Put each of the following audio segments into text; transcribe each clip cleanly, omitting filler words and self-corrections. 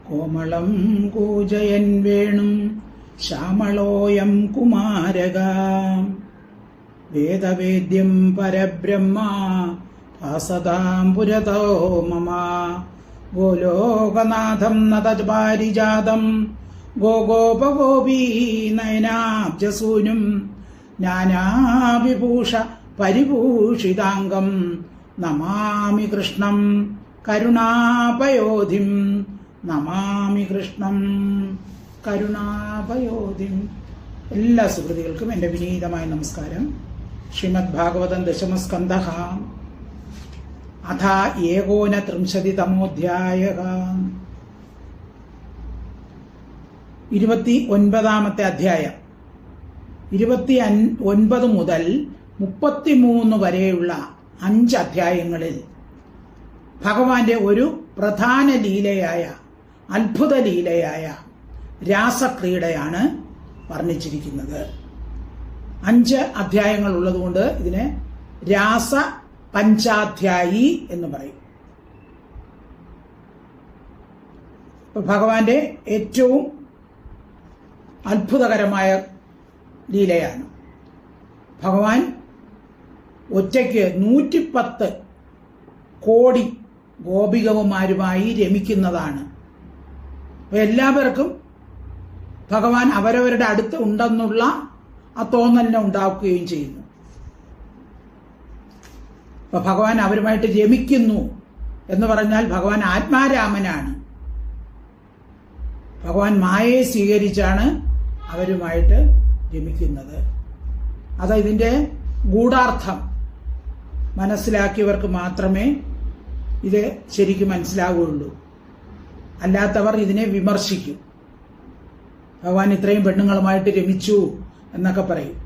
കോമളം കൂജയൻ വേണും ശ്യാമളോയം കുമാരക വേദവേദ്യം പരബ്രഹ്മ ഭാസതാം പുരതോ മമ ഗോലോകനാഥം നതപാരിജാതം ഗോഗോപഗോപീ നയനാബ്ജസൂനും നാനാവിഭൂഷ പരിഭൂഷിതാംഗം നമാമി കൃഷ്ണം കരുണാപയോധിം നമാമി കൃഷ്ണം കരുണാപയോധിം. എല്ലാ സുഹൃത്തുക്കൾക്കും എൻ്റെ വിനീതമായ നമസ്കാരം. ശ്രീമദ് ഭാഗവതം ദശമസ്കന്ധഃ അഥ ഏകോനത്രിംശതിതമോധ്യായഃ. 29ാമത്തെ അധ്യായം. 29 മുതൽ 33 വരെയുള്ള 5 അധ്യായങ്ങളിൽ ഭഗവാന്റെ ഒരു പ്രധാന ലീലയായ അത്ഭുത ലീലയായ രാസക്രീഡയാണ് വർണ്ണിച്ചിരിക്കുന്നത്. 5 അധ്യായങ്ങൾ ഉള്ളതുകൊണ്ട് ഇതിനെ രാസ പഞ്ചാധ്യായി എന്ന് പറയും. ഭഗവാന്റെ ഏറ്റവും അത്ഭുതകരമായ ലീലയാണ്. ഭഗവാൻ ഒറ്റയ്ക്ക് 110 കോടി ഗോപികമാരുമായി രമിക്കുന്നതാണ്. എല്ലാവർക്കും ഭഗവാൻ അവരവരുടെ അടുത്ത് ഉണ്ടെന്നുള്ള ആ തോന്നലിനെ ഉണ്ടാക്കുകയും ചെയ്യുന്നു. അപ്പൊ ഭഗവാൻ അവരുമായിട്ട് രമിക്കുന്നു എന്ന് പറഞ്ഞാൽ ഭഗവാൻ ആത്മാരാമനാണ്. ഭഗവാൻ മായയെ സ്വീകരിച്ചാണ് അവരുമായിട്ട് രമിക്കുന്നത്. അത് ഇതിന്റെ ഗൂഢാർത്ഥം മനസ്സിലാക്കിയവർക്ക് മാത്രമേ ഇത് ശരിക്കും മനസ്സിലാവുകയുള്ളൂ. അല്ലാത്തവർ ഇതിനെ വിമർശിക്കും. ഭഗവാൻ ഇത്രയും പെണ്ണുങ്ങളുമായിട്ട് രമിച്ചു എന്നൊക്കെ പറയും.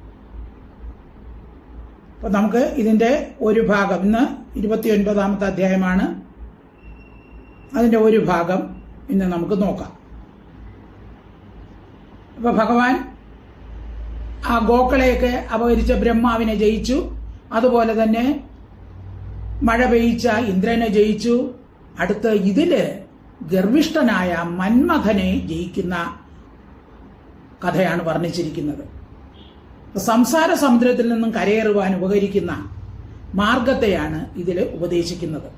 അപ്പൊ നമുക്ക് ഇതിന്റെ ഒരു ഭാഗം, ഇന്ന് 29ാമത്തെ അധ്യായമാണ്, അതിന്റെ ഒരു ഭാഗം ഇന്ന് നമുക്ക് നോക്കാം. അപ്പൊ ഭഗവാൻ ആ ഗോക്കളെയൊക്കെ അപഹരിച്ച ബ്രഹ്മാവിനെ ജയിച്ചു. അതുപോലെ തന്നെ മഴ പെയ്ച്ച ഇന്ദ്രനെ ജയിച്ചു. അടുത്ത് ഇതില് ഗർവിഷ്ഠനായ മന്മഥനെ ജയിക്കുന്ന കഥയാണ് വർണ്ണിച്ചിരിക്കുന്നത്. സംസാര സമുദ്രത്തിൽ നിന്നും കരയേറുവാൻ ഉപകരിക്കുന്ന മാർഗത്തെയാണ് ഇതിൽ ഉപദേശിക്കുന്നത്.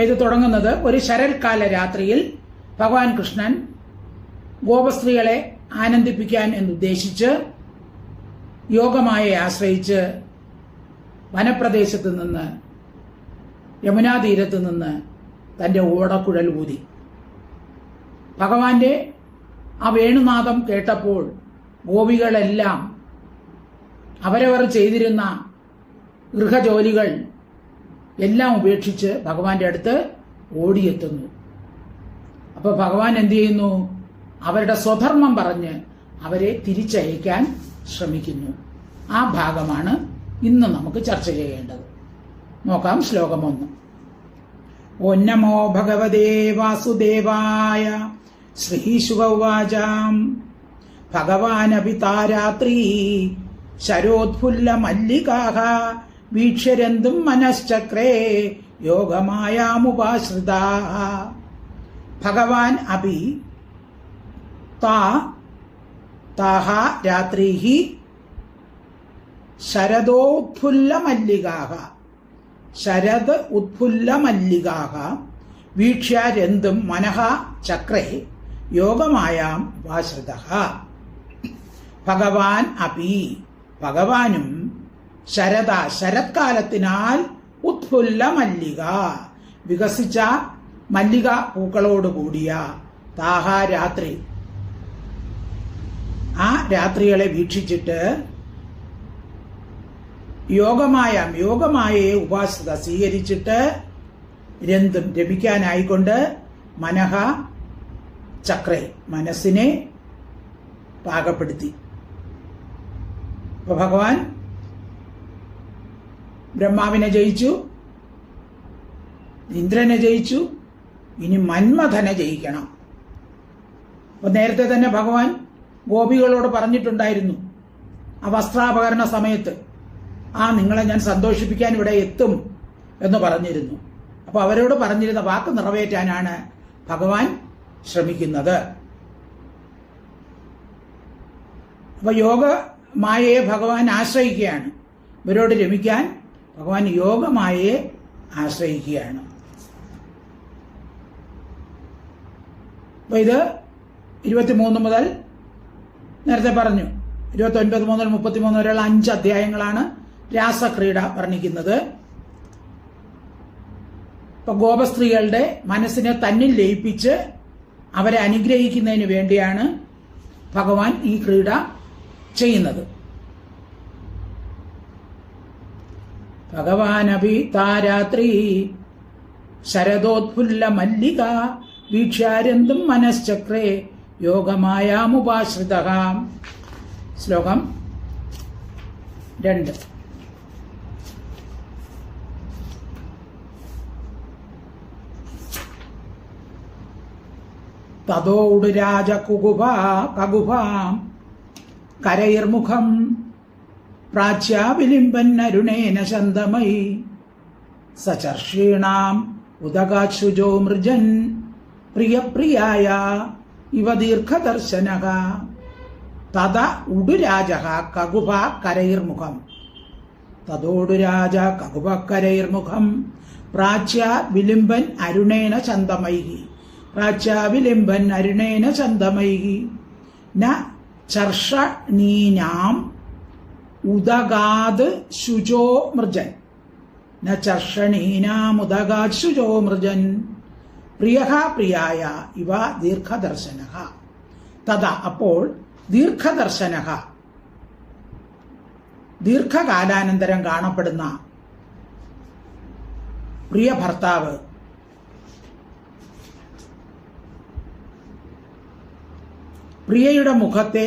ഇത് തുടങ്ങുന്നത് ഒരു ശരൽക്കാല രാത്രിയിൽ ഭഗവാൻ കൃഷ്ണൻ ഗോപസ്ത്രീകളെ ആനന്ദിപ്പിക്കാൻ എന്നുദ്ദേശിച്ച് യോഗമായെ ആശ്രയിച്ച് വനപ്രദേശത്ത് നിന്ന്, യമുനാ തീരത്ത് നിന്ന് തന്റെ ഓടക്കുഴൽ ഊതി. ഭഗവാന്റെ ആ വേണുനാദം കേട്ടപ്പോൾ ഗോപികളെല്ലാം അവരവർ ചെയ്തിരുന്ന ഗൃഹജോലികൾ എല്ലാം ഉപേക്ഷിച്ച് ഭഗവാന്റെ അടുത്ത് ഓടിയെത്തുന്നു. അപ്പൊ ഭഗവാൻ എന്ത് ചെയ്യുന്നു? അവരുടെ സ്വധർമ്മം പറഞ്ഞ് അവരെ തിരിച്ചയക്കാൻ ശ്രമിക്കുന്നു. ആ ഭാഗമാണ് ഇന്ന് നമുക്ക് ചർച്ച ചെയ്യേണ്ടത്. നോക്കാം. ശ്ലോകം 1. ഓം നമോ ഭഗവതേ വാസുദേവായ. ശ്രീശുക ഉവാച. ഭഗവാനപി താരാത്രീ ശരോത്ഫുല്ല മല്ലികാഃ വീക്ഷ്യരന്തും മനശ്ചക്രേ യോഗമായാമുപാശ്രിതാഃ. ഭഗവാൻ അപി താഃ രാത്രീഃ ശരദോത്ഫുല്ല മല്ലികാഃ ശരദ് ഉത്ഫുല്ല മല്ലികാഃ വീക്ഷ്യ രന്തും മനഃ ചക്രേ യോഗമായാം ഉപാശ്രിതഃ. ഭഗവാൻ അപി ഭഗവാനും ശരത്കാലത്തിനാൽ ഉത്ഫുല്ല മല്ലിക വികസിച്ച മല്ലിക പൂക്കളോടുകൂടിയ താഹ രാത്രി, ആ രാത്രികളെ വീക്ഷിച്ചിട്ട് യോഗമായയെ ഉപാസിത സ്വീകരിച്ചിട്ട് രന്തും രമിക്കാനായിക്കൊണ്ട് മനഃ ചക്രേ മനസ്സിനെ പാകപ്പെടുത്തി. അപ്പൊ ഭഗവാൻ ബ്രഹ്മാവിനെ ജയിച്ചു, ഇന്ദ്രനെ ജയിച്ചു, ഇനി മന്മഥനെ ജയിക്കണം. അപ്പൊ നേരത്തെ തന്നെ ഭഗവാൻ ഗോപികളോട് പറഞ്ഞിട്ടുണ്ടായിരുന്നു ആ വസ്ത്രാപകരണ സമയത്ത് നിങ്ങളെ ഞാൻ സന്തോഷിപ്പിക്കാൻ ഇവിടെ എത്തും എന്ന് പറഞ്ഞിരുന്നു. അപ്പോൾ അവരോട് പറഞ്ഞിരുന്ന വാക്ക് നിറവേറ്റാനാണ് ഭഗവാൻ ശ്രമിക്കുന്നത്. അപ്പൊ യോഗമായയെ ഭഗവാൻ ആശ്രയിക്കുകയാണ്. ഇവരോട് രമിക്കാൻ ഭഗവാൻ യോഗമായയെ ആശ്രയിക്കുകയാണ്. അപ്പൊ ഇത് 23 മുതൽ നേരത്തെ പറഞ്ഞു 29 മുതൽ 33 വരെയുള്ള 5 അധ്യായങ്ങളാണ് രാസക്രീഡ വർണ്ണിക്കുന്നത്. ഇപ്പൊ ഗോപസ്ത്രീകളുടെ മനസ്സിനെ തന്നിൽ ലയിപ്പിച്ച് അവരെ അനുഗ്രഹിക്കുന്നതിന് വേണ്ടിയാണ് ഭഗവാൻ ഈ ക്രീഡ ചെയ്യുന്നത്. ഭഗവാനപി താരാത്രി ശരദോത്ഫുല്ല മല്ലിക വീക്ഷ്യാരന്തും മനശ്ചക്രേ യോഗമായാമുപാശ്രിത. ശ്ലോകം 2. തതോടുരാജ കകുഭാം കരൈർമുഖം പ്രാച്യാവിലിംബന്നരുണേന ശന്തമയി സചർഷീണാം ഉദകാശുജോ മൃജൻ പ്രിയപ്രിയായ ഇവ ദീർഘദർശനഃ. തത ഉടുരാജ കകുഭ കരൈർമുഖം. തതോടുരാജ കകുഭ കരൈർമുഖം പ്രാച്യ വിലിംബൻ അരുണേന ചന്തമൈഹി. പ്രാച്യാവിലിംബൻ അരുണേന ചന്തമൈഹി ന ചർഷണീനാം ഉദഗാത് ശുചോ മൃജൻ. ന ചർഷണീനാം ഉദഗാത് ശുചോ മൃജൻ പ്രിയഃ പ്രിയായ ഇവ ദീർഘദർശനഃ. തഥാ അപ്പോൾ ദീർഘദർശനഃ ദീർഘകാലാനന്തരം കാണപ്പെടുന്ന പ്രിയ ഭർത്താവ് പ്രിയയുടെ മുഖത്തെ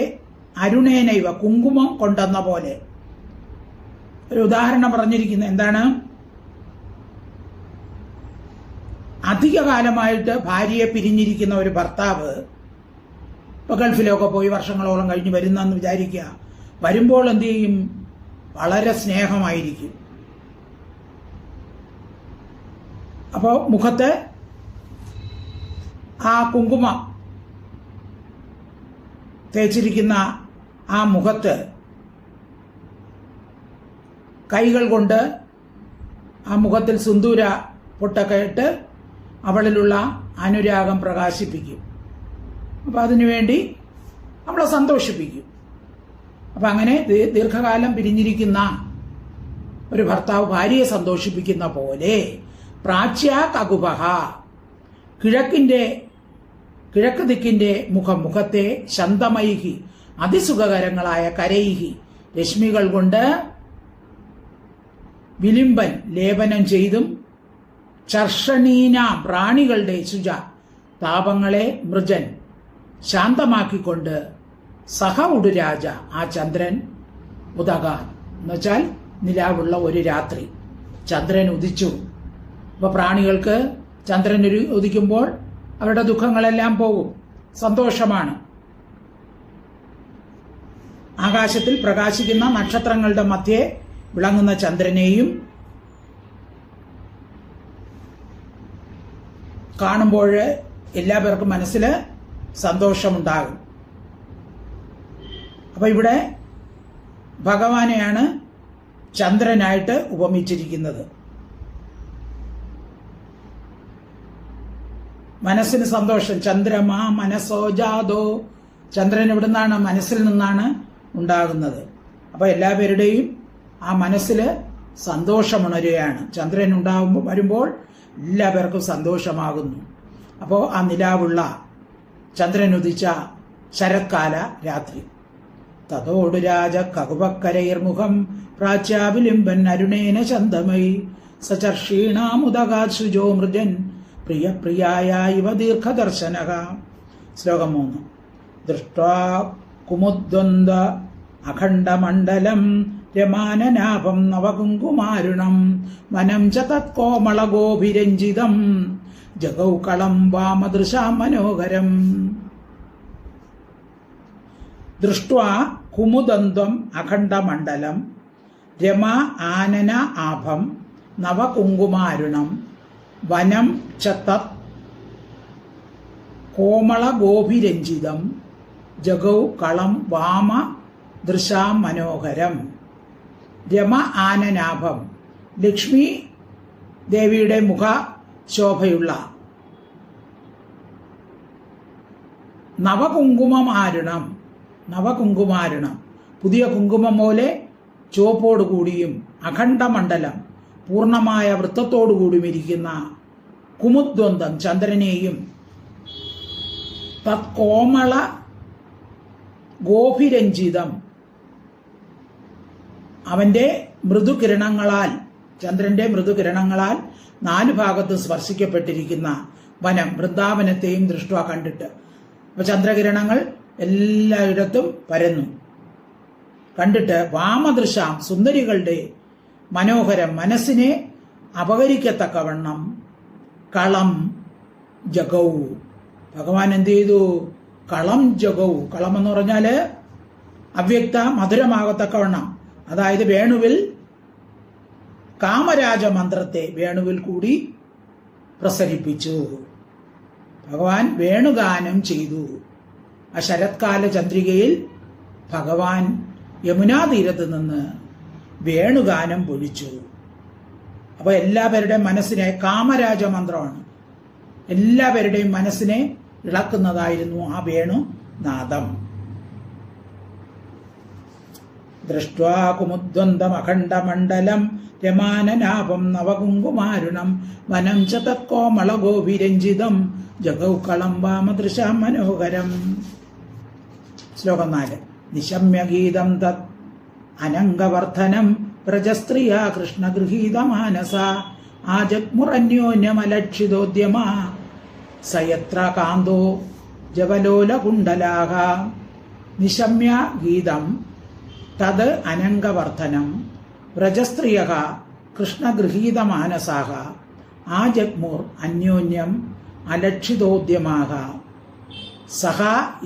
അരുണേനൈവ കുങ്കുമം കൊണ്ടെന്ന പോലെ. ഒരു ഉദാഹരണം പറഞ്ഞിരിക്കുന്നത് എന്താണ്? അധികകാലമായിട്ട് ഭാര്യയെ പിരിഞ്ഞിരിക്കുന്ന ഒരു ഭർത്താവ് ഇപ്പൊ ഗൾഫിലൊക്കെ പോയി വർഷങ്ങളോളം കഴിഞ്ഞ് വരുന്നെന്ന് വിചാരിക്കുക. വരുമ്പോൾ എന്ത് ചെയ്യും? വളരെ സ്നേഹമായിരിക്കും. അപ്പോൾ മുഖത്ത് ആ കുങ്കുമം തേച്ചിരിക്കുന്ന ആ മുഖത്ത് കൈകൾ കൊണ്ട് ആ മുഖത്തിൽ സിന്ദൂര പൊട്ടൊക്കെ ഇട്ട് അവളിലുള്ള അനുരാഗം പ്രകാശിപ്പിക്കും. അപ്പം അതിനുവേണ്ടി അവളെ സന്തോഷിപ്പിക്കും. അപ്പം അങ്ങനെ ദീർഘകാലം പിരിഞ്ഞിരിക്കുന്ന ഒരു ഭർത്താവ് ഭാര്യയെ സന്തോഷിപ്പിക്കുന്ന പോലെ പ്രാച്യ കകുഭഃ കിഴക്ക് ദിക്കിന്റെ മുഖത്തെ ശന്തമൈഹി അതിസുഖകരങ്ങളായ കരൈഹി രശ്മികൾ കൊണ്ട് വിലിംബൻ ലേപനം ചെയ്തും ചർഷണീന പ്രാണികളുടെ ശുച താപങ്ങളെ മൃജൻ ശാന്തമാക്കിക്കൊണ്ട് സഹ ഉടുരാജ ആ ചന്ദ്രൻ ഉദകാൻ എന്നുവെച്ചാൽ നിലാവുള്ള ഒരു രാത്രി ചന്ദ്രൻ ഉദിച്ചു. അപ്പൊ പ്രാണികൾക്ക് ചന്ദ്രൻ ഉദിക്കുമ്പോൾ അവരുടെ ദുഃഖങ്ങളെല്ലാം പോകും, സന്തോഷമാണ്. ആകാശത്തിൽ പ്രകാശിക്കുന്ന നക്ഷത്രങ്ങളുടെ മധ്യേ വിളങ്ങുന്ന ചന്ദ്രനെയും കാണുമ്പോൾ എല്ലാവർക്കും മനസ്സിൽ സന്തോഷമുണ്ടാകും. അപ്പൊ ഇവിടെ ഭഗവാനെയാണ് ചന്ദ്രനായിട്ട് ഉപമിച്ചിരിക്കുന്നത്. മനസ്സിന് സന്തോഷം. ചന്ദ്രമാ മനസ്സോ ജാതോ. ചന്ദ്രൻ എവിടുന്നാണ്? മനസ്സിൽ നിന്നാണ് ഉണ്ടാകുന്നത്. അപ്പൊ എല്ലാവരുടെയും ആ മനസ്സിൽ സന്തോഷമുണരുകയാണ്. ചന്ദ്രൻ വരുമ്പോൾ എല്ലാവർക്കും സന്തോഷമാകുന്നു. അപ്പോൾ ആ നിലാവുള്ള ചന്ദ്രൻ ഉദിച്ച ശരത്കാല രാത്രി. തതോടു രാജ കകുപക്കരൈർമുഖം പ്രാച്യാവിലിംബൻ അരുണേന ചന്തമയി സചർഷീണാമുദകാത് ശുചോ മൃജൻ പ്രിയപ്രിയായ ഇവ ദീർഘദർശനഃ. ശ്ലോകം 3. ദൃഷ്ട്വാ കുമുദ്വന്ദ അഖണ്ഡമണ്ഡലം രമാനനാഭം നവകുങ്കുമാരുണം വനം ച തത്കോമളഗോഭിരഞ്ജിതം ജഗൗകളം വാമദൃശാം മനോഹരം. ദൃഷ്ട്വാ കുമുദന്തം അഖണ്ഡമണ്ഡലം രമ ആനന ആഭം നവകുങ്കുമാരുണം വനം ചതത് കോമള ഗോപിരഞ്ജിതം ജഗൗ കളം വാമ ദൃശാം മനോഹരം. രമ ആനനാഭം, ലക്ഷ്മി ദേവിയുടെ മുഖ ശോഭയുള്ള നവകുങ്കുമാരുണം, നവകുങ്കുമാരുണം പുതിയ കുങ്കുമം പോലെ ചുവപ്പോടുകൂടിയും അഖണ്ഡമണ്ഡലം പൂർണ്ണമായ വൃത്തത്തോടുകൂടിയും ഇരിക്കുന്ന കുമുദ്വന്തം ചന്ദ്രനെയും തത്കോമള ഗോഭിരഞ്ജിതം അവന്റെ മൃദുകിരണങ്ങളാൽ, ചന്ദ്രന്റെ മൃദുകിരണങ്ങളാൽ 4 ഭാഗത്ത് സ്പർശിക്കപ്പെട്ടിരിക്കുന്ന വനം, വൃന്ദാവനത്തെയും ദൃഷ്ട്വാ കണ്ടിട്ട്. അപ്പൊ ചന്ദ്രകിരണങ്ങൾ എല്ലായിടത്തും പരന്നു കണ്ടിട്ട് വാമദൃശാം സുന്ദരികളുടെ മനോഹരം, മനസ്സിനെ അപകരിക്കത്തക്കവണ്ണം കളം ജഗൗ, ഭഗവാൻ എന്ത് ചെയ്തു? കളം ജഗൗ. കളം എന്ന് പറഞ്ഞാല് അവ്യക്ത മധുരമാകത്തക്കവണ്ണം, അതായത് വേണുവിൽ കാമരാജ മന്ത്രത്തെ വേണുവിൽ കൂടി പ്രസരിപ്പിച്ചു. ഭഗവാൻ വേണുഗാനം ചെയ്തു. ആ ശരത്കാല ചന്ദ്രികയിൽ ഭഗവാൻ യമുനാ തീരത്ത് നിന്ന് വേണുഗാനം പൊഴിച്ചു. അപ്പൊ എല്ലാവരുടെയും മനസ്സിനെ, കാമരാജ മന്ത്രമാണ്, എല്ലാവരുടെയും മനസ്സിനെ ഇളക്കുന്നതായിരുന്നു ആ വേണുനാദം. ദൃഷ്ട്വാ കുമുദ്വന്തമഖണ്ഡമണ്ഡലം രമാനനാഭം നവകുങ്കുമാരുണം വനം ച തത്കോമള ഗോപിരഞ്ജിതം ജഗൗ കളം വാമദൃശാം മനോഹരം. ശ്ലോകം 4. നിശമ്യഗീതം തത് അനംഗവർദ്ധനം വ്രജസ്ത്രീയാ കൃഷ്ണഗൃഹീതമാനസ ആജഗ്മുരന്യോന്യമലക്ഷിതോദ്യമാ സയത്ര കാന്തോ ജവലോലകുണ്ടലാഹ. നിശമ്യ ഗീതം തത് അനംഗവർദ്ധനം വ്രജസ്ത്രീയഃ കൃഷ്ണഗൃഹീതമാനസാഃ ആജഗ്മുർ അന്യോന്യം അലക്ഷിതോദ്യമാഃ സഹ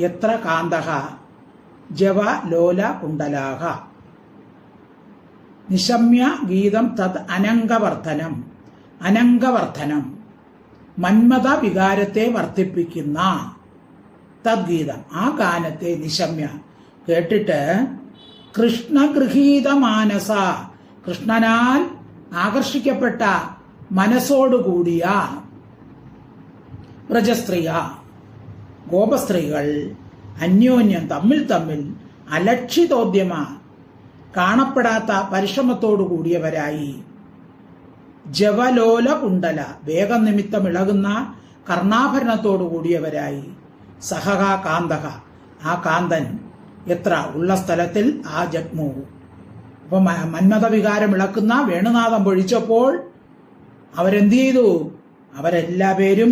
യത്ര കാന്തഃ ജവലോലകുണ്ടലാഹ. നിശമ്യ ഗീതം തത് അനംഗവർദ്ധനം, അനംഗവർദ്ധനം മന്മഥ വികാരത്തെ വർദ്ധിപ്പിക്കുന്ന തദ്ഗീതം, ആ ഗാനത്തെ നിശമ്യ കേട്ടിട്ട് കൃഷ്ണഗൃഹീത മാനസ, കൃഷ്ണനാൽ ആകർഷിക്കപ്പെട്ട മനസ്സോടുകൂടിയ വ്രജസ്ത്രീയ ഗോപസ്ത്രീകൾ അന്യോന്യം തമ്മിൽ അലക്ഷിതോദ്യമ കാണപ്പെടാത്ത പരിശ്രമത്തോടു കൂടിയവരായി ജവലോല കുണ്ടല വേഗം നിമിത്തം ഇളകുന്ന കർണാഭരണത്തോടു കൂടിയവരായി സഹക കാന്തക ആ കാന്തൻ എത്ര ഉള്ള സ്ഥലത്തിൽ ആ ജഗ്മു. അപ്പൊ മന്മഥ വികാരം ഇളക്കുന്ന വേണുനാഥം പൊഴിച്ചപ്പോൾ അവരെന്ത് ചെയ്തു? അവരെല്ലാവരും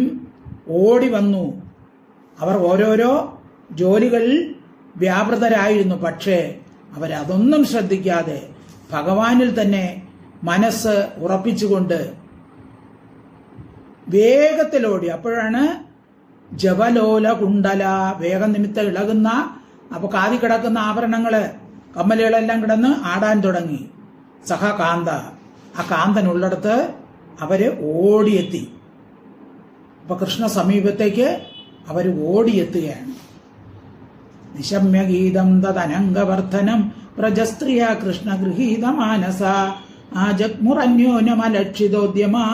ഓടി വന്നു. അവർ ഓരോരോ ജോലികളിൽ വ്യാപൃതരായിരുന്നു. പക്ഷേ അവരതൊന്നും ശ്രദ്ധിക്കാതെ ഭഗവാനിൽ തന്നെ മനസ്സ് ഉറപ്പിച്ചുകൊണ്ട് വേഗത്തിലോടി. അപ്പോഴാണ് ജവലോല കുണ്ടല വേഗം നിമിത്തം ഇളകുന്ന, അപ്പൊ കാതി കിടക്കുന്ന ആഭരണങ്ങള് കമ്മലുകളെല്ലാം കിടന്ന് ആടാൻ തുടങ്ങി. സഹ കാന്ത, ആ കാന്തനുള്ളിടത്ത് അവര് ഓടിയെത്തി. അപ്പൊ കൃഷ്ണ സമീപത്തേക്ക് അവര് ഓടിയെത്തുകയാണ്. നിശമ്യഗീതം തദനംഗവർദ്ധനം വ്രജസ്ത്രീയ കൃഷ്ണഗൃഹീത മാനസ ആജഗ്മുരന്യോന്യമലക്ഷിതോദ്യമാ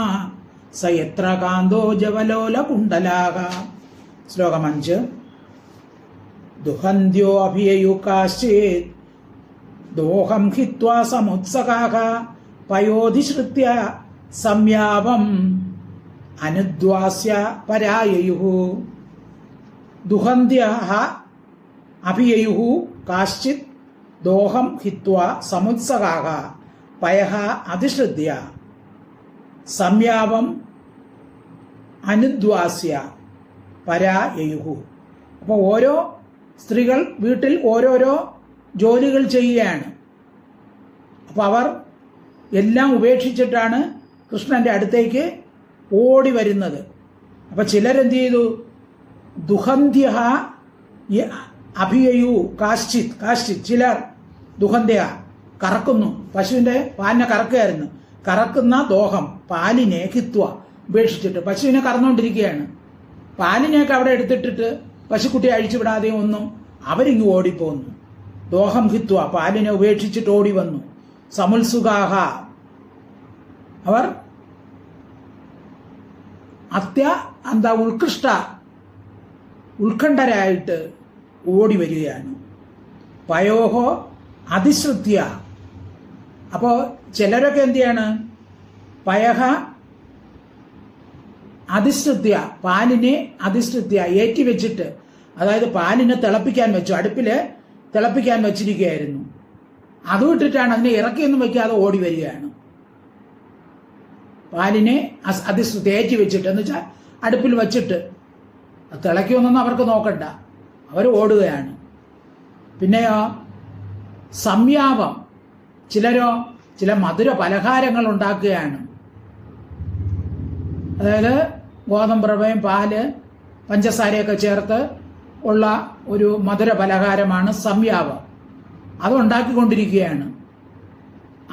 സയത്ര കാന്തോ ജവലോല കുണ്ടലാക. ശ്ലോകം 5. ദുഹന്ത്യോ അഭിയയുകാശ്ചേത് ദോഹം ഹിത്വാ സമുത്സകാഃ പയോധിശ്രുത്യ സംയാവം അനുദ്വാസ്യ പരായയുഃ. ദുഹന്ത്യഃ അഭിയയുഃ കാശ്ചിത് ദോഹം ഹിത്വാ സമുത്സകാഃ പയഃ അധിശ്രുത്യ സംയാവം അനുദ്വാസ്യ പരായയുഃ. അപ്പോൾ ഓരോ സ്ത്രീകൾ വീട്ടിൽ ഓരോരോ ജോലികൾ ചെയ്യുകയാണ്. അപ്പോൾ അവർ എല്ലാം ഉപേക്ഷിച്ചിട്ടാണ് കൃഷ്ണന്റെ അടുത്തേക്ക് ഓടി വരുന്നത്. അപ്പൊ ചിലരെന്ത് ചെയ്തു? ദുഹന്ത്യ അഭിയയു കാശ്ചിത്, ചിലർ ദുഹന്ത്യ കറക്കുന്നു. പശുവിന്റെ പാലിനെ കറക്കുകയായിരുന്നു. കറക്കുന്ന ദോഹം പാലിനെ ഹിത്വ ഉപേക്ഷിച്ചിട്ട് പശുവിനെ കറന്നുകൊണ്ടിരിക്കുകയാണ്. പാലിനെയൊക്കെ അവിടെ എടുത്തിട്ടിട്ട് പശുക്കുട്ടിയെ അഴിച്ചുവിടാതെയും ഒന്നും അവരിങ്ങ് ഓടിപ്പോന്നു. ദോഹം ഹിത്വ പാലിനെ ഉപേക്ഷിച്ചിട്ട് ഓടി വന്നു. സമുത്സുകാഹ അവർ ഉത്കണ്ഠരായിട്ട് ഓടി വരികയാണ്. പയോഹോ അതിശ്രുത്യ. അപ്പോ ചിലരൊക്കെ എന്ത് ചെയ്യാണ്? പയഹ അതിശ്രുത്യ, പാലിനെ അതിശ്രുത്യ ഏറ്റി വെച്ചിട്ട്, അതായത് പാലിനെ തിളപ്പിക്കാൻ വെച്ചു, അടുപ്പില് തിളപ്പിക്കാൻ വെച്ചിരിക്കുകയായിരുന്നു. അത് വിട്ടിട്ടാണ് അതിനെ ഇറക്കിയൊന്നും വെക്കാതെ ഓടി വരികയാണ്. പാലിനെ അതിശ്രുത്യ ഏറ്റി വെച്ചിട്ട്, എന്ന് വെച്ചാൽ അടുപ്പിൽ വെച്ചിട്ട് തിളയ്ക്കുമെന്നൊന്നും അവർക്ക് നോക്കണ്ട, അവർ ഓടുകയാണ്. പിന്നെയോ സംയാപം, ചില മധുര പലഹാരങ്ങൾ ഉണ്ടാക്കുകയാണ്. അതായത് ഗോതമ്പ് റവയും പാല് പഞ്ചസാരയൊക്കെ ചേർത്ത് ഉള്ള ഒരു മധുര പലഹാരമാണ് സംയാപം. അത് ഉണ്ടാക്കിക്കൊണ്ടിരിക്കുകയാണ്.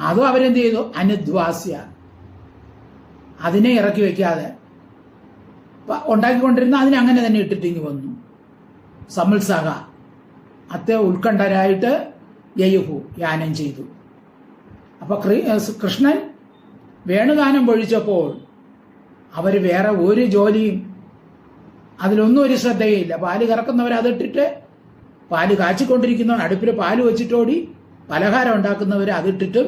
അതും അവരെന്ത് ചെയ്തു? അനുദ്വാസ്യ, അതിനെ ഇറക്കി വെക്കാതെ ഉണ്ടാക്കിക്കൊണ്ടിരുന്ന അതിനെ അങ്ങനെ തന്നെ ഇട്ടിട്ടിങ്ങി വന്നു. സമുത്സഹ ഉത്കണ്ഠരായിട്ട് യയുഹു യാനം ചെയ്തു. അപ്പൊ കൃഷ്ണൻ വേണുഗാനം പൊഴിച്ചപ്പോൾ അവർ വേറെ ഒരു ജോലിയും അതിലൊന്നും ഒരു ശ്രദ്ധയില്ല. പാല് കറക്കുന്നവർ അതിട്ടിട്ട്, പാല് കാച്ചിക്കൊണ്ടിരിക്കുന്നവർ അടുപ്പിൽ പാല് വെച്ചിട്ട് ഓടി, പലഹാരം ഉണ്ടാക്കുന്നവർ അതിട്ടിട്ടും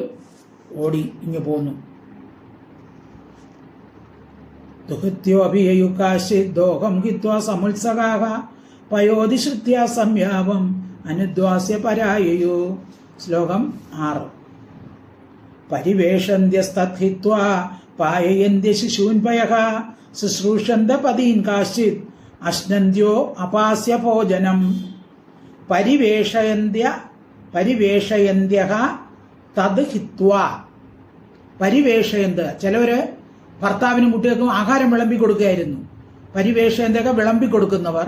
ഓടി ഇങ്ങ് പോന്നു. ദുഹിത്യോഭിയുകാശിദോഹം ഹിത്വാ സമുത്സകാഹ പയോധിശ്രുത്യ സംയാപം അനുദ്വാസ്യ പരായയോ. ശ്ലോകം 6. പരിവേഷന്ത്യസ്തത്ഹിത്വാ പായയന്ത്യ ശിശൂൻ പയഃ ശുശ്രൂഷന്ത പതീൻ കാശ്ചിത് അശ്നന്ത്യോ അപാസ്യ ഭോജനം. പരിവേഷയന്ത്യഃ തത് ഹിത്വാ. പരിവേഷയന്ത്, ചിലവര് ഭർത്താവിനും കുട്ടികൾക്കും ആഹാരം വിളമ്പി കൊടുക്കുകയായിരുന്നു. പരിവേഷയന്തൊക്കെ വിളമ്പി കൊടുക്കുന്നവർ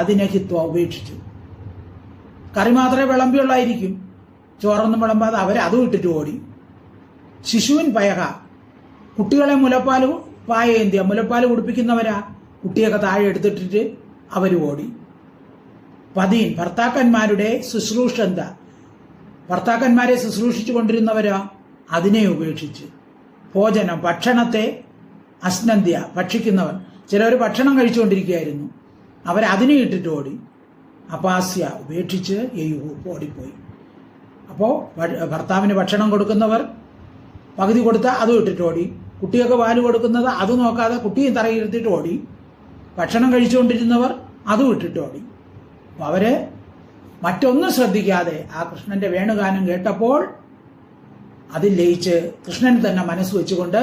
അതിനെ ഹിത്വ ഉപേക്ഷിച്ചു. കറി മാത്രമേ വിളമ്പിയുള്ളായിരിക്കും, ചോറൊന്നും വിളമ്പാതെ അവരതും ഇട്ടിട്ട് ഓടി. ശിശുവിൻ പയഹ, കുട്ടികളെ മുലപ്പാല് കുടിപ്പിക്കുന്നവരാ, കുട്ടിയൊക്കെ താഴെ എടുത്തിട്ടിട്ട് അവർ ഓടി. പതീൻ, ഭർത്താക്കന്മാരുടെ ശുശ്രൂഷന്ത, ഭർത്താക്കന്മാരെ ശുശ്രൂഷിച്ചു കൊണ്ടിരുന്നവരാ, അതിനെ ഉപേക്ഷിച്ച്. ഭോജനം, ഭക്ഷണത്തെ അശ്നന്ത്യ, ഭക്ഷിക്കുന്നവർ, ചിലവർ ഭക്ഷണം കഴിച്ചുകൊണ്ടിരിക്കുകയായിരുന്നു, അവരതിനെ ഇട്ടിട്ട് ഓടി. അപാസ്യ, ഉപേക്ഷിച്ച് യയുഹു ഓടിപ്പോയി. അപ്പോൾ ഭർത്താവിന് ഭക്ഷണം കൊടുക്കുന്നവർ പകുതി കൊടുത്ത അതും ഇട്ടിട്ട് ഓടി, കുട്ടിയൊക്കെ പാല് കൊടുക്കുന്നത് അത് നോക്കാതെ കുട്ടിയും തറയിരുത്തിട്ട് ഓടി, ഭക്ഷണം കഴിച്ചുകൊണ്ടിരുന്നവർ അതും ഇട്ടിട്ട് ഓടി. അപ്പോൾ അവര് മറ്റൊന്നും ശ്രദ്ധിക്കാതെ ആ കൃഷ്ണന്റെ വേണുഗാനം കേട്ടപ്പോൾ അതിൽ ലയിച്ച് കൃഷ്ണൻ തന്നെ മനസ്സ് വെച്ചുകൊണ്ട്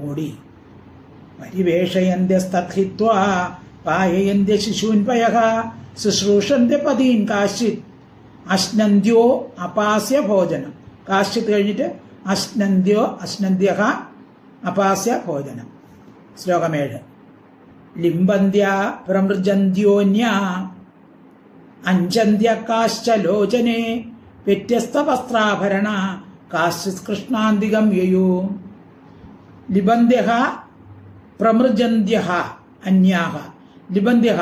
ഓടി. പരിവേഷയന്ത്യസ്തത്ഹിത്വാ പായയന്ത്യ ശിശൂൻ പയഃ ശുശ്രൂഷന്ത്യ പതീൻ കാശ്ചിത് അശ്നന്ത്യോ അപാസ്യ ഭോജനം. കാശ്ചിത് കഴിഞ്ഞിട്ട് അശ്നന്ത്യഃ അപാസ്യ ഭോജനം. ശ്ലോകം 7. ലിംബന്ത്യ പ്രമൃജന്ത്യോന്യ അഞ്ചന്ത്യ കാശ്ചലോചനെ വ്യത്യസ്ത വസ്ത്രാഭരണ കാശ്ചിത് കൃഷ്ണാന്തികം യയു. ലിബന്ധ്യഃ പ്രമൃജന്ത്യഃ അന്യാഹ. ലിബന്ധ്യഃ,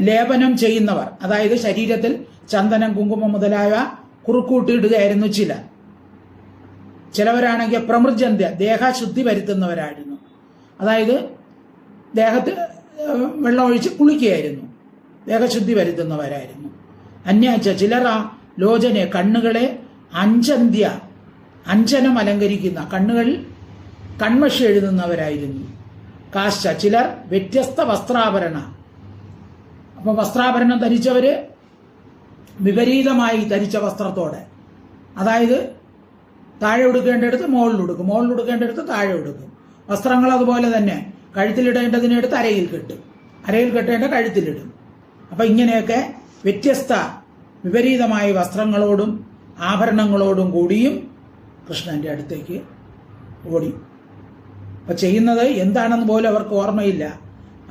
ലേപനം ചെയ്യുന്നവർ, അതായത് ശരീരത്തിൽ ചന്ദനം കുങ്കുമം മുതലായ കുറുക്കൂട്ടിയിടുകയായിരുന്നു ചിലവരാണെങ്കിൽ പ്രമൃജന്ത്യ, ദേഹശുദ്ധി വരുത്തുന്നവരായിരുന്നു. അതായത് ദേഹത്ത് വെള്ളം ഒഴിച്ച് കുളിക്കുകയായിരുന്നു, ദേഹശുദ്ധി വരുത്തുന്നവരായിരുന്നു. അന്യാച്ച, ചിലർ ലോചനെ, കണ്ണുകളെ അഞ്ചന്ത്യ, അഞ്ജനം അലങ്കരിക്കുന്ന, കണ്ണുകളിൽ കൺമഷി എഴുതുന്നവരായിരുന്നു. കാശ്ച, ചിലർ വ്യത്യസ്ത വസ്ത്രാഭരണ. അപ്പൊ വസ്ത്രാഭരണം ധരിച്ചവര് വിപരീതമായി ധരിച്ച വസ്ത്രത്തോടെ, അതായത് താഴെ ഉടുക്കേണ്ടടുത്ത് മുകളിൽ ഉടുക്കും, മുകളിൽ ഉടുക്കേണ്ടടുത്ത് താഴെ ഉടുക്കും. വസ്ത്രങ്ങൾ അതുപോലെ തന്നെ, കഴുത്തിലിടേണ്ടതിനെടുത്ത് അരയിൽ കെട്ടും, അരയിൽ കെട്ടേണ്ട കഴുത്തിലിടും. അപ്പൊ ഇങ്ങനെയൊക്കെ വ്യത്യസ്ത വിപരീതമായ വസ്ത്രങ്ങളോടും ആഭരണങ്ങളോടും കൂടിയും കൃഷ്ണന്റെ അടുത്തേക്ക് ഓടി. അപ്പൊ ചെയ്യുന്നത് എന്താണെന്ന് പോലും അവർക്ക് ഓർമ്മയില്ല.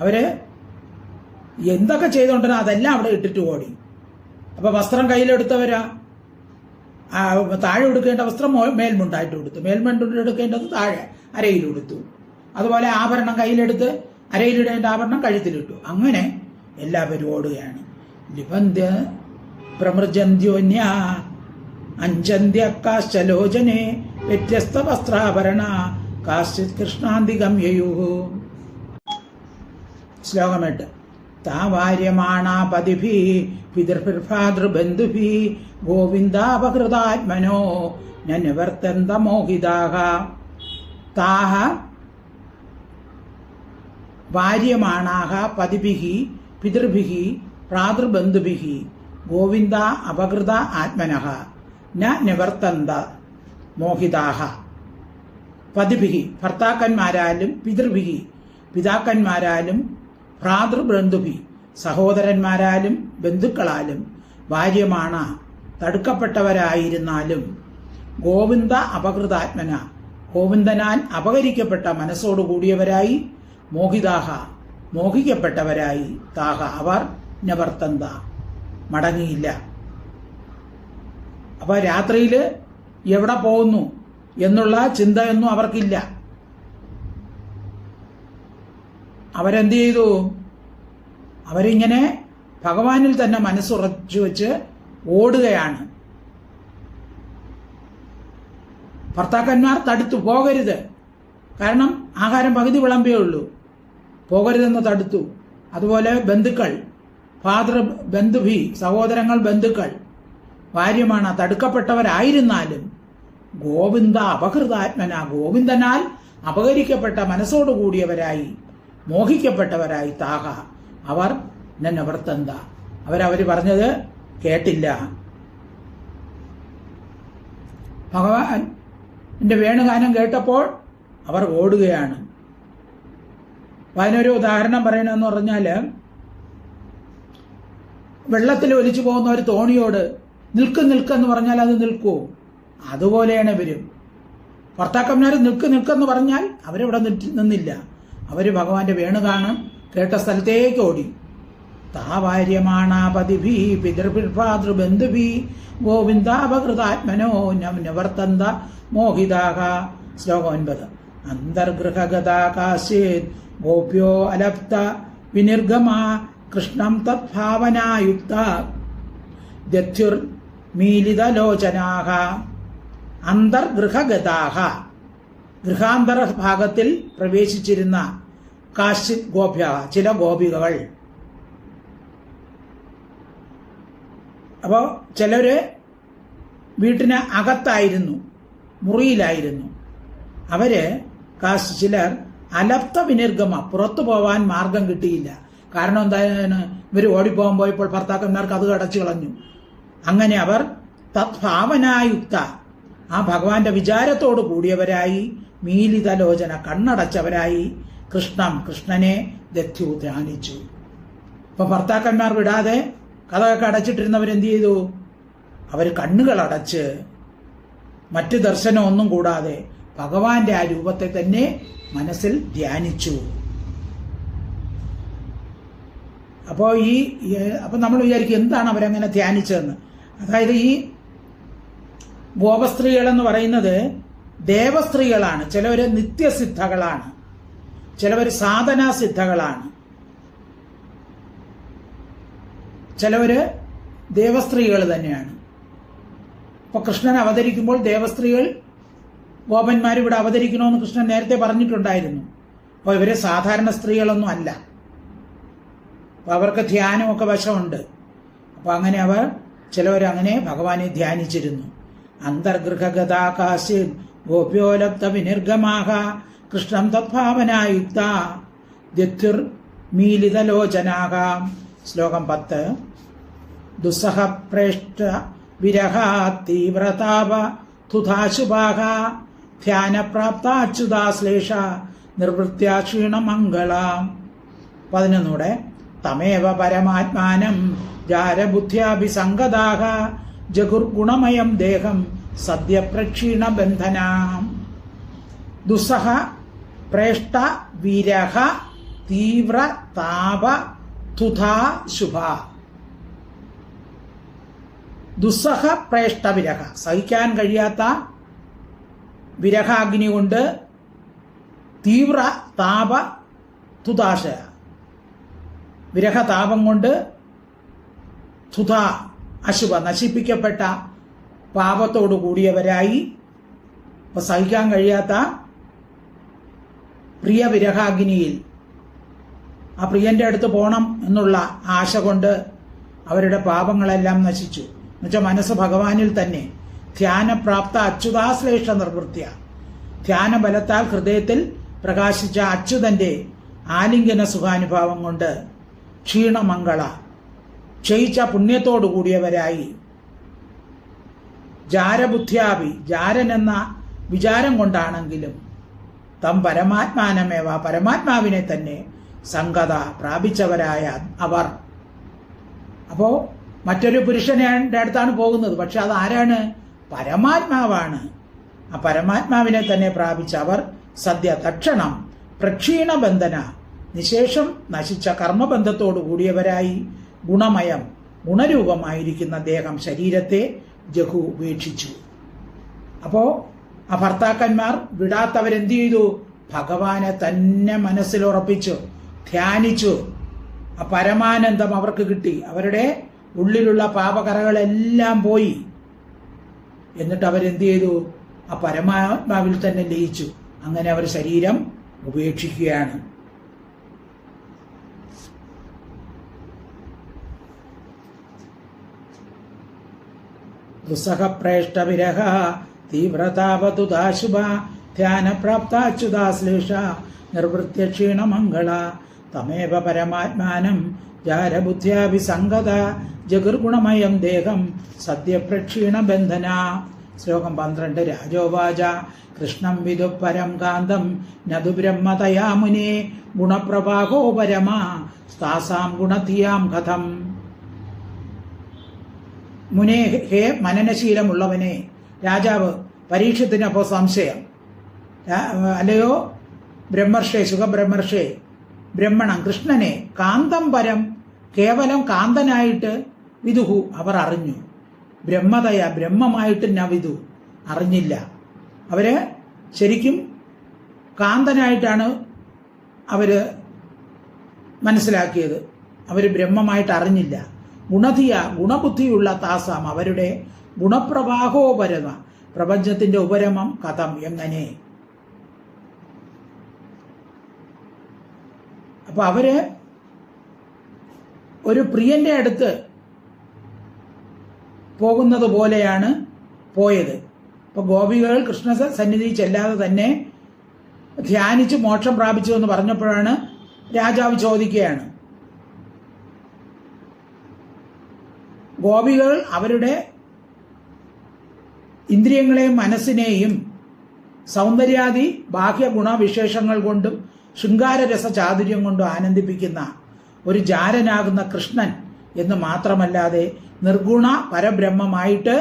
അവര് എന്തൊക്കെ ചെയ്തുകൊണ്ടിരുന്നോ അതെല്ലാം അവിടെ ഇട്ടിട്ട് ഓടി. അപ്പൊ വസ്ത്രം കയ്യിലെടുത്തവരാ താഴെ ഉടുക്കേണ്ട വസ്ത്രം മേൽമുണ്ടായിട്ട് കൊടുത്തു, മേൽമുണ്ടെടുക്കേണ്ടത് താഴെ അരയിൽ കൊടുത്തു. അതുപോലെ ആഭരണം കയ്യിലെടുത്ത് അരയിലിടേണ്ട ആഭരണം കഴുത്തിലിട്ടു. അങ്ങനെ എല്ലാവരും ഓടുകയാണ്. ലിപന്ത്യ പ്രമൃജന്ത്യോന്യ അഞ്ചന്ത്യ കാശ്ചലോചനെ വ്യത്യസ്ത വസ്ത്രാഭരണ കാശ്ചിത് കൃഷ്ണാന്തികം യയുഹു. ശ്ലോകം 8. താവാര്യമാണാ പതിഭി പിതൃഭിർഭാതൃബന്ധുഭി ഗോവിന്ദാപകൃതാത്മനോ നിവർത്തന്ത മോഹിതാഹ. താഹ വാര്യമാണാഹ പതിഭിഃ പിതൃഭിഃ ഭ്രാതൃബന്ധുഭിഃ ഗോവിന്ദ അപകൃത ആത്മനഃ നിവർത്തന്ത മോഹിതാഹ. പതിഭിഃ ഭർത്താക്കന്മാരാലും പിതൃഭിഃ പിതാക്കന്മാരാലും ഭ്രാതൃബന്ധുഭി സഹോദരന്മാരാലും ബന്ധുക്കളാലും വാര്യമാണ തടുക്കപ്പെട്ടവരായിരുന്നാലും ഗോവിന്ദ അപകൃതാത്മന ഗോവിന്ദനാൽ അപഹരിക്കപ്പെട്ട മനസ്സോടുകൂടിയവരായി മോഹിതാഹ മോഹിക്കപ്പെട്ടവരായി താഹ അവർ നിവർത്തന്ത മടങ്ങിയില്ല. അപ്പൊ രാത്രിയിൽ എവിടെ പോകുന്നു എന്നുള്ള ചിന്തയൊന്നും അവർക്കില്ല. അവരെന്ത് ചെയ്തു? അവരിങ്ങനെ ഭഗവാനിൽ തന്നെ മനസ്സുറച്ചു വെച്ച് ഓടുകയാണ്. ഭർത്താക്കന്മാർ തടുത്തു, പോകരുത്, കാരണം ആഹാരം പകുതി വിളമ്പേ ഉള്ളൂ, പോകരുതെന്ന് തടുത്തു. അതുപോലെ ബന്ധുക്കൾ, ബന്ധുഭി സഹോദരങ്ങൾ, ബന്ധുക്കൾ ഭാര്യമാണ് തടുക്കപ്പെട്ടവരായിരുന്നാലും ഗോവിന്ദ അപഹൃതാത്മന ഗോവിന്ദനാൽ അപഹരിക്കപ്പെട്ട മനസ്സോടുകൂടിയവരായി മോഹിക്കപ്പെട്ടവരായി താഹ അവർ നിവർത്തന്ത അവരവർ പറഞ്ഞത് കേട്ടില്ല. ഭഗവാന്റെ വേണുഗാനം കേട്ടപ്പോൾ അവർ ഓടുകയാണ്. അതിനൊരു ഉദാഹരണം പറയണമെന്ന് പറഞ്ഞാൽ, വെള്ളത്തിൽ ഒലിച്ചു പോകുന്ന ഒരു തോണിയോട് നിൽക്കെന്ന് പറഞ്ഞാൽ അത് നിൽക്കുമോ? അതുപോലെയാണ് ഇവരും. ഭർത്താക്കന്മാർ നിൽക്കെന്ന് പറഞ്ഞാൽ അവരവിടെ നിന്നില്ല. അവര് ഭഗവാന്റെ വേണുഗാനം കേട്ട സ്ഥലത്തേക്ക് ഓടി. താവാര്യമാണാ പതിഭി പിതൃഭിർഭാതൃബന്ധുഭി ഗോവിന്ദാപകൃതാത്മനോ നിവർത്തന്ത മോഹിതാഹ. ശ്ലോകം 9. അന്തർഗൃഹഗതാ കാശ്ചിത് ഗോപ്യോ അലപ്ത വിനിർഗമാ കൃഷ്ണം തദ്ഭാവനായുക്ത ദധ്യുർമീലിതലോചനാഹ. അന്തർഗൃഹഗതാഹ ഗൃഹാന്തര ഭാഗത്തിൽ പ്രവേശിച്ചിരുന്ന കാശ്ചിത് ഗോപ്യ ചില ഗോപികകൾ. അപ്പോൾ ചിലര് വീട്ടിന് അകത്തായിരുന്നു, മുറിയിലായിരുന്നു. അവര് ചിലർ അലപ്ത വിനിർഗമ പുറത്തു പോവാൻ മാർഗം കിട്ടിയില്ല. കാരണം എന്താണ്? ഇവർ ഓടിപ്പോകാൻ പോയപ്പോൾ ഭർത്താക്കന്മാർക്ക് അത് അടച്ചു കളഞ്ഞു. അങ്ങനെ അവർ തദ്ഭാവനായുക്ത ആ ഭഗവാന്റെ വിചാരത്തോട് കൂടിയവരായി മീലിതലോചന കണ്ണടച്ചവരായി കൃഷ്ണനെ ദധ്യു ധ്യാനിച്ചു. അപ്പൊ ഭർത്താക്കന്മാർ വിടാതെ കഥയൊക്കെ അടച്ചിട്ടിരുന്നവരെന്ത് ചെയ്തു? അവർ കണ്ണുകൾ അടച്ച് മറ്റ് ദർശനമൊന്നും കൂടാതെ ഭഗവാന്റെ ആ രൂപത്തെ തന്നെ മനസ്സിൽ ധ്യാനിച്ചു. അപ്പോൾ നമ്മൾ വിചാരിക്കും എന്താണ് അവരങ്ങനെ ധ്യാനിച്ചതെന്ന്. അതായത് ഈ ഗോപസ്ത്രീകളെന്ന് പറയുന്നത് ദേവസ്ത്രീകളാണ്. ചിലവര് നിത്യസിദ്ധകളാണ്, ചിലവർ സാധനാസിദ്ധകളാണ്, ചിലവര് ദേവസ്ത്രീകൾ തന്നെയാണ്. അപ്പൊ കൃഷ്ണൻ അവതരിക്കുമ്പോൾ ദേവസ്ത്രീകൾ ഗോപന്മാർ ഇവിടെ അവതരിക്കണമെന്ന് കൃഷ്ണൻ നേരത്തെ പറഞ്ഞിട്ടുണ്ടായിരുന്നു. അപ്പോൾ ഇവര് സാധാരണ സ്ത്രീകളൊന്നും അല്ല. അപ്പൊ അവർക്ക് ധ്യാനമൊക്കെ വശമുണ്ട്. അപ്പൊ അങ്ങനെ ചിലവരങ്ങനെ ഭഗവാനെ ധ്യാനിച്ചിരുന്നു. അന്തർഗൃഹഗതാ കാശ്ചിത് ഗോപ്യോലപ്ത വിനിർഗമാഹ കൃഷ്ണം തദ്ഭാവനായുക്ത ദധ്യുർമീലിതലോചനാഹ. ശ്ലോകം 10. ദുസ്സഹ പ്രേഷ്ട വിരഹാ തീവ്രതാപ തുധാശുഭാഹ ധ്യാനപ്രാപ്താച്യുതാശ്ലേഷ നിർവൃത്യാ ക്ഷീണമംഗള. 11. തമേവ പരമാത്മാനം ജാരബുദ്ധ്യാഭിസംഗതാഹ ജഗുർഗുണമയം ദേഹം സദ്യപ്രക്ഷീണ ബന്ധനാം. ദുസ്സഹ പ്രേഷ്ട വിരഹ തീവ്ര താപ തുധാ ശുഭ. ദുസ്സഹ പ്രേഷ്ട വിരഹ, സഹിക്കാൻ കഴിയാത്ത വിരഹാഗ്നി കൊണ്ട് തീവ്ര താപ തുതാശ, വിരഹതാപം കൊണ്ട് തുത അശുഭ നശിപ്പിക്കപ്പെട്ട പാപത്തോടു കൂടിയവരായി, സഹിക്കാൻ കഴിയാത്ത പ്രിയ വിരഹാഗ്നിയിൽ ആ പ്രിയന്റെ അടുത്ത് പോകണം എന്നുള്ള ആശ കൊണ്ട് അവരുടെ പാപങ്ങളെല്ലാം നശിച്ചു. എന്നുവെച്ചാൽ മനസ്സ് ഭഗവാനിൽ തന്നെ ധ്യാനപ്രാപ്ത അച്യുതാശ്ലേഷ നിർവൃത്തിയ, ധ്യാനബലത്താൽ ഹൃദയത്തിൽ പ്രകാശിച്ച അച്യുതന്റെ ആലിംഗന സുഖാനുഭാവം കൊണ്ട് ക്ഷീണമംഗള ക്ഷയിച്ച പുണ്യത്തോടു കൂടിയവരായി, ജാരബുദ്ധ്യാപി ജാരൻ എന്ന വിചാരം കൊണ്ടാണെങ്കിലും തം പരമാത്മാനമേവ പരമാത്മാവിനെ തന്നെ സംഗത പ്രാപിച്ചവരായ അവർ. അപ്പോ മറ്റൊരു പുരുഷന്റെ അടുത്താണ് പോകുന്നത്, പക്ഷെ അത് ആരാണ്? പരമാത്മാവാണ്. ആ പരമാത്മാവിനെ തന്നെ പ്രാപിച്ച അവർ സദ്യ തക്ഷണം പ്രക്ഷീണ ബന്ധന നിശേഷം നശിച്ച കർമ്മബന്ധത്തോടു കൂടിയവരായി ഗുണമയം ഗുണരൂപമായിരിക്കുന്ന ദേഹം ശരീരത്തെ ജഹു ഉപേക്ഷിച്ചു. അപ്പോ ആ ഭർത്താക്കന്മാർ വിടാത്തവരെന്ത് ചെയ്തു? ഭഗവാനെ തന്നെ മനസ്സിലുറപ്പിച്ചു, ധ്യാനിച്ചു. ആ പരമാനന്ദം അവർക്ക് കിട്ടി. അവരുടെ ഉള്ളിലുള്ള പാപകറകളെല്ലാം പോയി. എന്നിട്ട് അവരെന്ത് ചെയ്തു? ആ പരമാത്മാവിൽ തന്നെ ലയിച്ചു. അങ്ങനെ അവർ ശരീരം ഉപേക്ഷിക്കുകയാണ്. ദുസ്സഹപ്രേഷ്ട വിരഹ തീവ്രതാപതുദാശുഭ ധ്യാനപ്രാപ്താച്യുതാശ്ലേഷ നിർവൃത്യ ക്ഷീണമംഗള തമേവ പരമാത്മാനം ജാരബുദ്ധ്യാഭിസംഗത ജഗുർഗുണമയം ദേഹം സദ്യപ്രക്ഷീണ ബന്ധന. ശ്ലോകം 12. രാജോവാച കൃഷ്ണം വിദു പരം കാന്തം നതു ബ്രഹ്മതയാ മുനേ ഗുണപ്രവാഹോ പരമാ താസാം ഗുണധിയാം കഥം. മുനേ, ഹേ മനനശീലമുള്ളവനെ. രാജാവ് പരീക്ഷത്തിനപ്പോൾ സംശയം. അല്ലയോ ബ്രഹ്മർഷേ, സുഖബ്രഹ്മർഷേ, ബ്രഹ്മണം കൃഷ്ണനെ കാന്തം പരം കേവലം കാന്തനായിട്ട് വിദുഹു അവർ അറിഞ്ഞു. ബ്രഹ്മതയ ബ്രഹ്മമായിട്ട് നവിദു അറിഞ്ഞില്ല. അവര് ശരിക്കും കാന്തനായിട്ടാണ് അവര് മനസ്സിലാക്കിയത്. അവര് ബ്രഹ്മമായിട്ട് അറിഞ്ഞില്ല. ഗുണധിയ ഗുണബുദ്ധിയുള്ള താസാം അവരുടെ ഗുണപ്രവാഹോപരമ പ്രപഞ്ചത്തിന്റെ ഉപരമം കഥം എങ്ങനെ. അപ്പൊ അവര് ഒരു പ്രിയന്റെ അടുത്ത് പോകുന്നത് പോലെയാണ് പോയത്. അപ്പൊ ഗോപികൾ കൃഷ്ണ സന്നിധി ചെല്ലാതെ തന്നെ ധ്യാനിച്ച് മോക്ഷം പ്രാപിച്ചു എന്ന് പറഞ്ഞപ്പോഴാണ് രാജാവ് ചോദിക്കുകയാണ്. ഗോപികൾ അവരുടെ ഇന്ദ്രിയങ്ങളെയും മനസ്സിനെയും സൗന്ദര്യാദി ബാഹ്യ ഗുണവിശേഷങ്ങൾ കൊണ്ടും ശൃംഗാരരസ ചാതുര്യം കൊണ്ടും ആനന്ദിപ്പിക്കുന്ന ഒരു ജാരനാകുന്ന കൃഷ്ണൻ എന്ന് മാത്രമല്ലാതെ നിർഗുണ പരബ്രഹ്മമായിട്ട്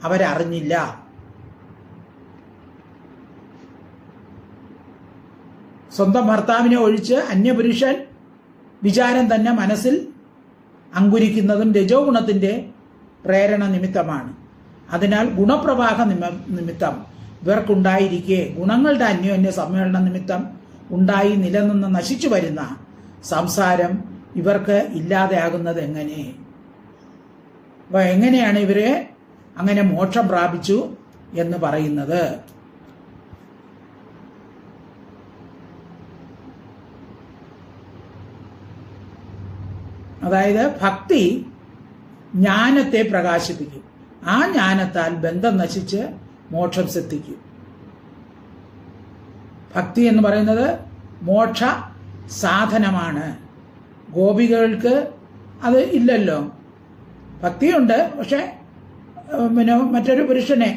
അവരറിഞ്ഞില്ല. സ്വന്തം ഭർത്താവിനെ ഒഴിച്ച് അന്യപുരുഷൻ വിചാരം തന്നെ മനസ്സിൽ അങ്കുരിക്കുന്നതും രജോ ഗുണത്തിന്റെ പ്രേരണ നിമിത്തമാണ്. അതിനാൽ ഗുണപ്രവാഹ നിമിത്തം ഇവർക്കുണ്ടായിരിക്കെ ഗുണങ്ങളുടെ അന്യോന്യ സമ്മേളന നിമിത്തം ഉണ്ടായി നിലനിന്ന് നശിച്ചു വരുന്ന സംസാരം ഇവർക്ക് ഇല്ലാതെയാകുന്നത് എങ്ങനെ? അപ്പൊ എങ്ങനെയാണ് ഇവരെ അങ്ങനെ മോക്ഷം പ്രാപിച്ചു എന്ന് പറയുന്നത്? അതായത് ഭക്തി ജ്ഞാനത്തെ പ്രകാശിപ്പിക്കും. ആ ജ്ഞാനത്താൽ ബന്ധം നശിച്ച് മോക്ഷം സിദ്ധിക്കും. ഭക്തി എന്ന് പറയുന്നത് മോക്ഷ സാധനമാണ്. ഗോപികൾക്ക് അത് ഇല്ലല്ലോ. ഭക്തിയുണ്ട്, പക്ഷെ പിന്നെ മറ്റൊരു പുരുഷനെ,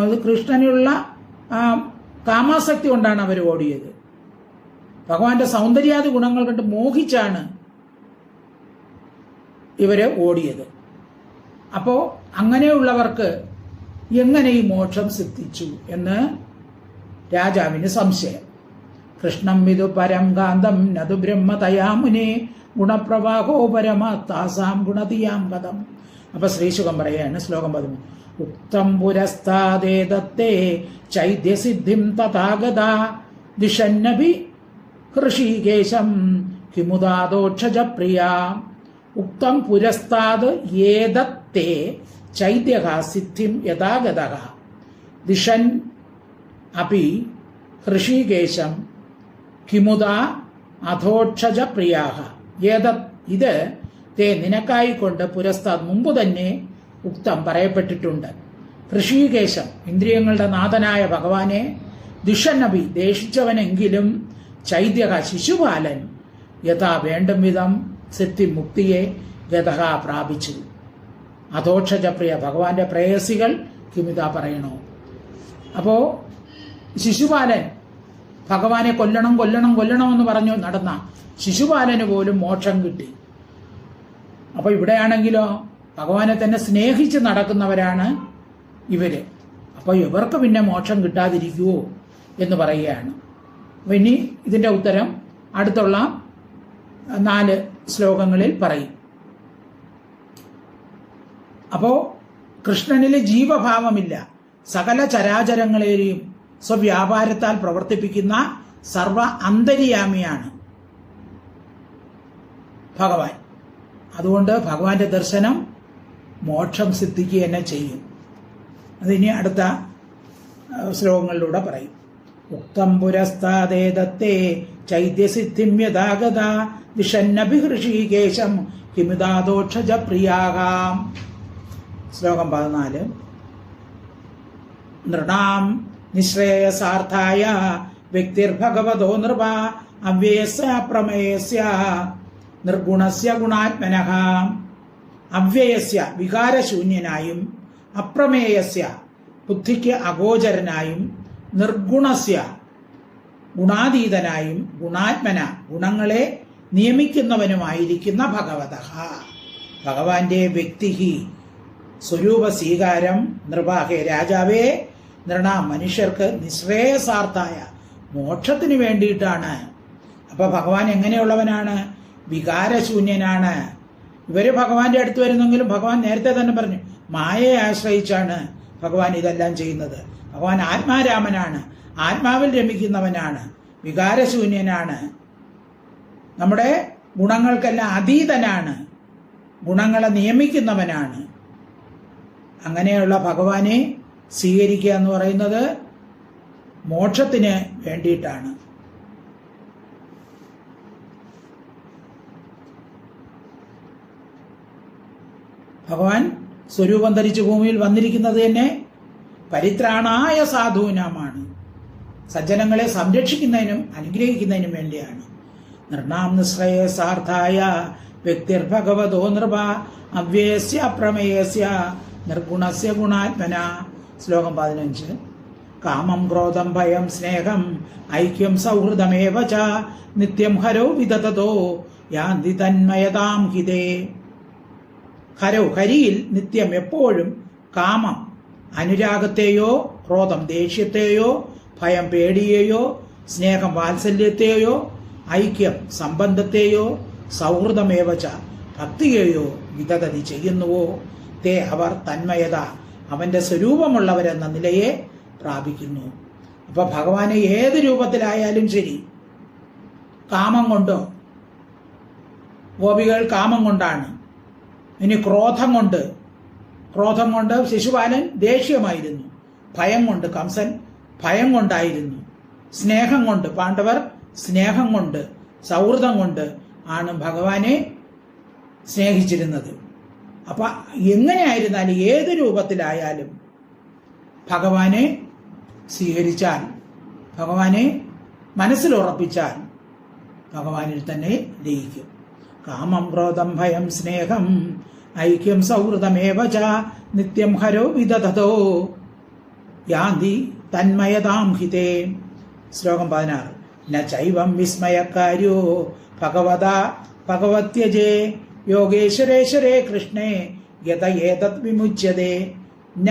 അത് കൃഷ്ണനുള്ള കാമാസക്തി കൊണ്ടാണ് അവർ ഓടിയത്. ഭഗവാന്റെ സൗന്ദര്യാദി ഗുണങ്ങൾ കണ്ട് മോഹിച്ചാണ് ഇവര് ഓടിയത്. അപ്പോ അങ്ങനെയുള്ളവർക്ക് എങ്ങനെ ഈ മോക്ഷം സിദ്ധിച്ചു എന്ന് രാജാവിന് സംശയം. കൃഷ്ണം വിദു പരം കാന്തം നതു ബ്രഹ്മതയാ മുനേ ഗുണപ്രവാഹോ പരമാ താസാം ഗുണതിയാം കഥം. അപ്പൊ ശ്രീശുഖം പറയാണ് ശ്ലോകം 13. ഉക്തം പുരസ്താദേദത്തേ ചൈദ്യസിദ്ധിം തഥാഗത ദിശന്നഭി ഹൃഷീകേശം കിമുദാദോക്ഷജ പ്രിയ. ഉക്തം പുരസ്താദ് ഏതത്തേ ചൈദ്യഃ സിദ്ധിം യഥാഗതഃ ദിശൻ അപി ഹൃഷീകേശം കിമുദാ അധോക്ഷജ പ്രിയാഹ. ഇത് തേ നിനക്കായിക്കൊണ്ട് പുരസ്താദ് മുമ്പ് തന്നെ ഉക്തം പറയപ്പെട്ടിട്ടുണ്ട്. ഹൃഷീകേശം ഇന്ദ്രിയങ്ങളുടെ നാഥനായ ഭഗവാനെ ദിഷന്നബി ദേഷിച്ചവനെങ്കിലും ചൈദ്യക ശിശുപാലൻ യഥാ വേണ്ടും വിധം സിദ്ധി മുക്തിയെ ഗതഹ പ്രാപിച്ചു. അധോക്ഷജപ്രിയ ഭഗവാന്റെ പ്രേയസികൾ കിമിത പറയണോ. അപ്പോ ശിശുപാലൻ ഭഗവാനെ കൊല്ലണം കൊല്ലണം കൊല്ലണം എന്ന് പറഞ്ഞു നടന്ന ശിശുപാലന് പോലും മോക്ഷം കിട്ടി. അപ്പൊ ഇവിടെയാണെങ്കിലോ ഭഗവാനെ തന്നെ സ്നേഹിച്ച് നടക്കുന്നവരാണ് ഇവര്. അപ്പൊ ഇവർക്ക് പിന്നെ മോക്ഷം കിട്ടാതിരിക്കുവോ എന്ന് പറയുകയാണ്. അപ്പൊ ഇനി ഇതിന്റെ ഉത്തരം അടുത്തുള്ള 4 ശ്ലോകങ്ങളിൽ പറയും. അപ്പോ കൃഷ്ണനിൽ ജീവഭാവമില്ല, സകല ചരാചരങ്ങളെയും സ്വവ്യാപാരത്താൽ പ്രവർത്തിപ്പിക്കുന്ന സർവ അന്തര്യാമിയാണ് ഭഗവാൻ. അതുകൊണ്ട് ഭഗവാന്റെ ദർശനം മോക്ഷം സിദ്ധിക്കുക തന്നെ ചെയ്യും. അതിനി അടുത്ത ശ്ലോകങ്ങളിലൂടെ പറയും. ഉക്തം പുരസ്താദേദത്തേ ചൈദ്യസിദ്ധിം യഥാഗത ദിഷന്നഭിഹൃഷീകേശം കിമുദാദോക്ഷജ പ്രിയാകാം. ശ്ലോകം 14. നൃണാം നിശ്രേയസാർത്ഥായ വ്യക്തിർഭഗവതോ നൃപ അവ്യയസ്യ പ്രമേയസ്യ നിർഗുണസ്യ ഗുണാത്മനഃ. അവ്യയസ്യ വികാരശൂന്യനായും അപ്രമേയസ്യ ബുദ്ധിക്ക് അഗോചരനായും നിർഗുണസ്യ ഗുണാതീതനായും ഗുണാത്മന ഗുണങ്ങളെ നിയമിക്കുന്നവനുമായിരിക്കുന്ന ഭഗവതഃ. ഭഗവാന്റെ വ്യക്തിഹി സ്വരൂപ സ്വീകാരം നൃപാഹേ രാജാവേ നൃണ മനുഷ്യർക്ക് നിശ്രേയസാർത്ഥായ മോക്ഷത്തിന് വേണ്ടിയിട്ടാണ്. അപ്പൊ ഭഗവാൻ എങ്ങനെയുള്ളവനാണ്? വികാരശൂന്യനാണ്. ഇവര് ഭഗവാന്റെ അടുത്ത് വരുന്നെങ്കിലും ഭഗവാൻ നേരത്തെ തന്നെ പറഞ്ഞു മായയെ ആശ്രയിച്ചാണ് ഭഗവാൻ ഇതെല്ലാം ചെയ്യുന്നത്. ഭഗവാൻ ആത്മാരാമനാണ്, ആത്മാവിൽ രമിക്കുന്നവനാണ്, വികാരശൂന്യനാണ്, നമ്മുടെ ഗുണങ്ങൾക്കെല്ലാം അതീതനാണ്, ഗുണങ്ങളെ നിയമിക്കുന്നവനാണ്. അങ്ങനെയുള്ള ഭഗവാനെ സ്വീകരിക്കുക എന്ന് പറയുന്നത് മോക്ഷത്തിന് വേണ്ടിയിട്ടാണ്. ഭഗവാൻ സ്വരൂപം ധരിച്ച് ഭൂമിയിൽ വന്നിരിക്കുന്നത് തന്നെ പരിത്രാണായ സാധൂനാമാണ്, സജ്ജനങ്ങളെ സംരക്ഷിക്കുന്നതിനും അനുഗ്രഹിക്കുന്നതിനും വേണ്ടിയാണ്. നൃണാം നിശ്രേയസാർത്ഥായ വ്യക്തിർഭഗവതോ നൃപ അവ്യയസ്യ അപ്രമേയസ്യ നിർഗുണസ്യ ഗുണാത്മന. ശ്ലോകം 15. കാമം ക്രോധം ഭയം സ്നേഹം ഐക്യം സൗഹൃദമേവ ച നിത്യം ഹരോ വിദതതോ യാന്തി തന്മയതാം ഹിതേ. ഹരോ ഹരിയിൽ നിത്യം എപ്പോഴും കാമം അനുരാഗത്തെയോ ക്രോധം ദേഷ്യത്തെയോ ഭയം പേടിയെയോ സ്നേഹം വാത്സല്യത്തെയോ ഐക്യം സംബന്ധത്തെയോ സൗഹൃദമേവച ഭക്തിയെയോ വിദതതി ചെയ്യുന്നുവോ തേ അവർ തന്മയത അവന്റെ സ്വരൂപമുള്ളവരെന്ന നിലയെ പ്രാപിക്കുന്നു. അപ്പൊ ഭഗവാനെ ഏത് രൂപത്തിലായാലും ശരി, കാമം കൊണ്ടോ, ഗോപികൾ കാമം കൊണ്ടാണ്, ഇനി ക്രോധം കൊണ്ട് ശിശുപാലൻ ദേഷ്യമായിരുന്നു, ഭയം കൊണ്ട് കംസൻ ഭയം കൊണ്ടായിരുന്നു, സ്നേഹം കൊണ്ട് പാണ്ഡവർ സ്നേഹം കൊണ്ട് സൗഹൃദം കൊണ്ട് ആണ് ഭഗവാനെ സ്നേഹിച്ചിരുന്നത്. അപ്പൊ എങ്ങനെയായിരുന്നാലും ഏത് രൂപത്തിലായാലും ഭഗവാനെ സ്വീകരിച്ചാൽ, ഭഗവാനെ മനസ്സിലുറപ്പിച്ചാൽ ഭഗവാനിൽ തന്നെ ലയിക്കും. കാമം ക്രോധം ഭയം സ്നേഹം ഐക്യം സൗഹൃദമേവ ച നിത്യം ഹരോ വിദതതോ യാന്തി തന്മയതാം ഹിതേ. ശ്ലോകം 16. ന ചൈവം വിസ്മയക്കാര്യോ ഭഗവത്യജേ യോഗേശ്വരേശ്വരേ കൃഷ്ണേ യത ഏതത് വിമുച്യതേ. ന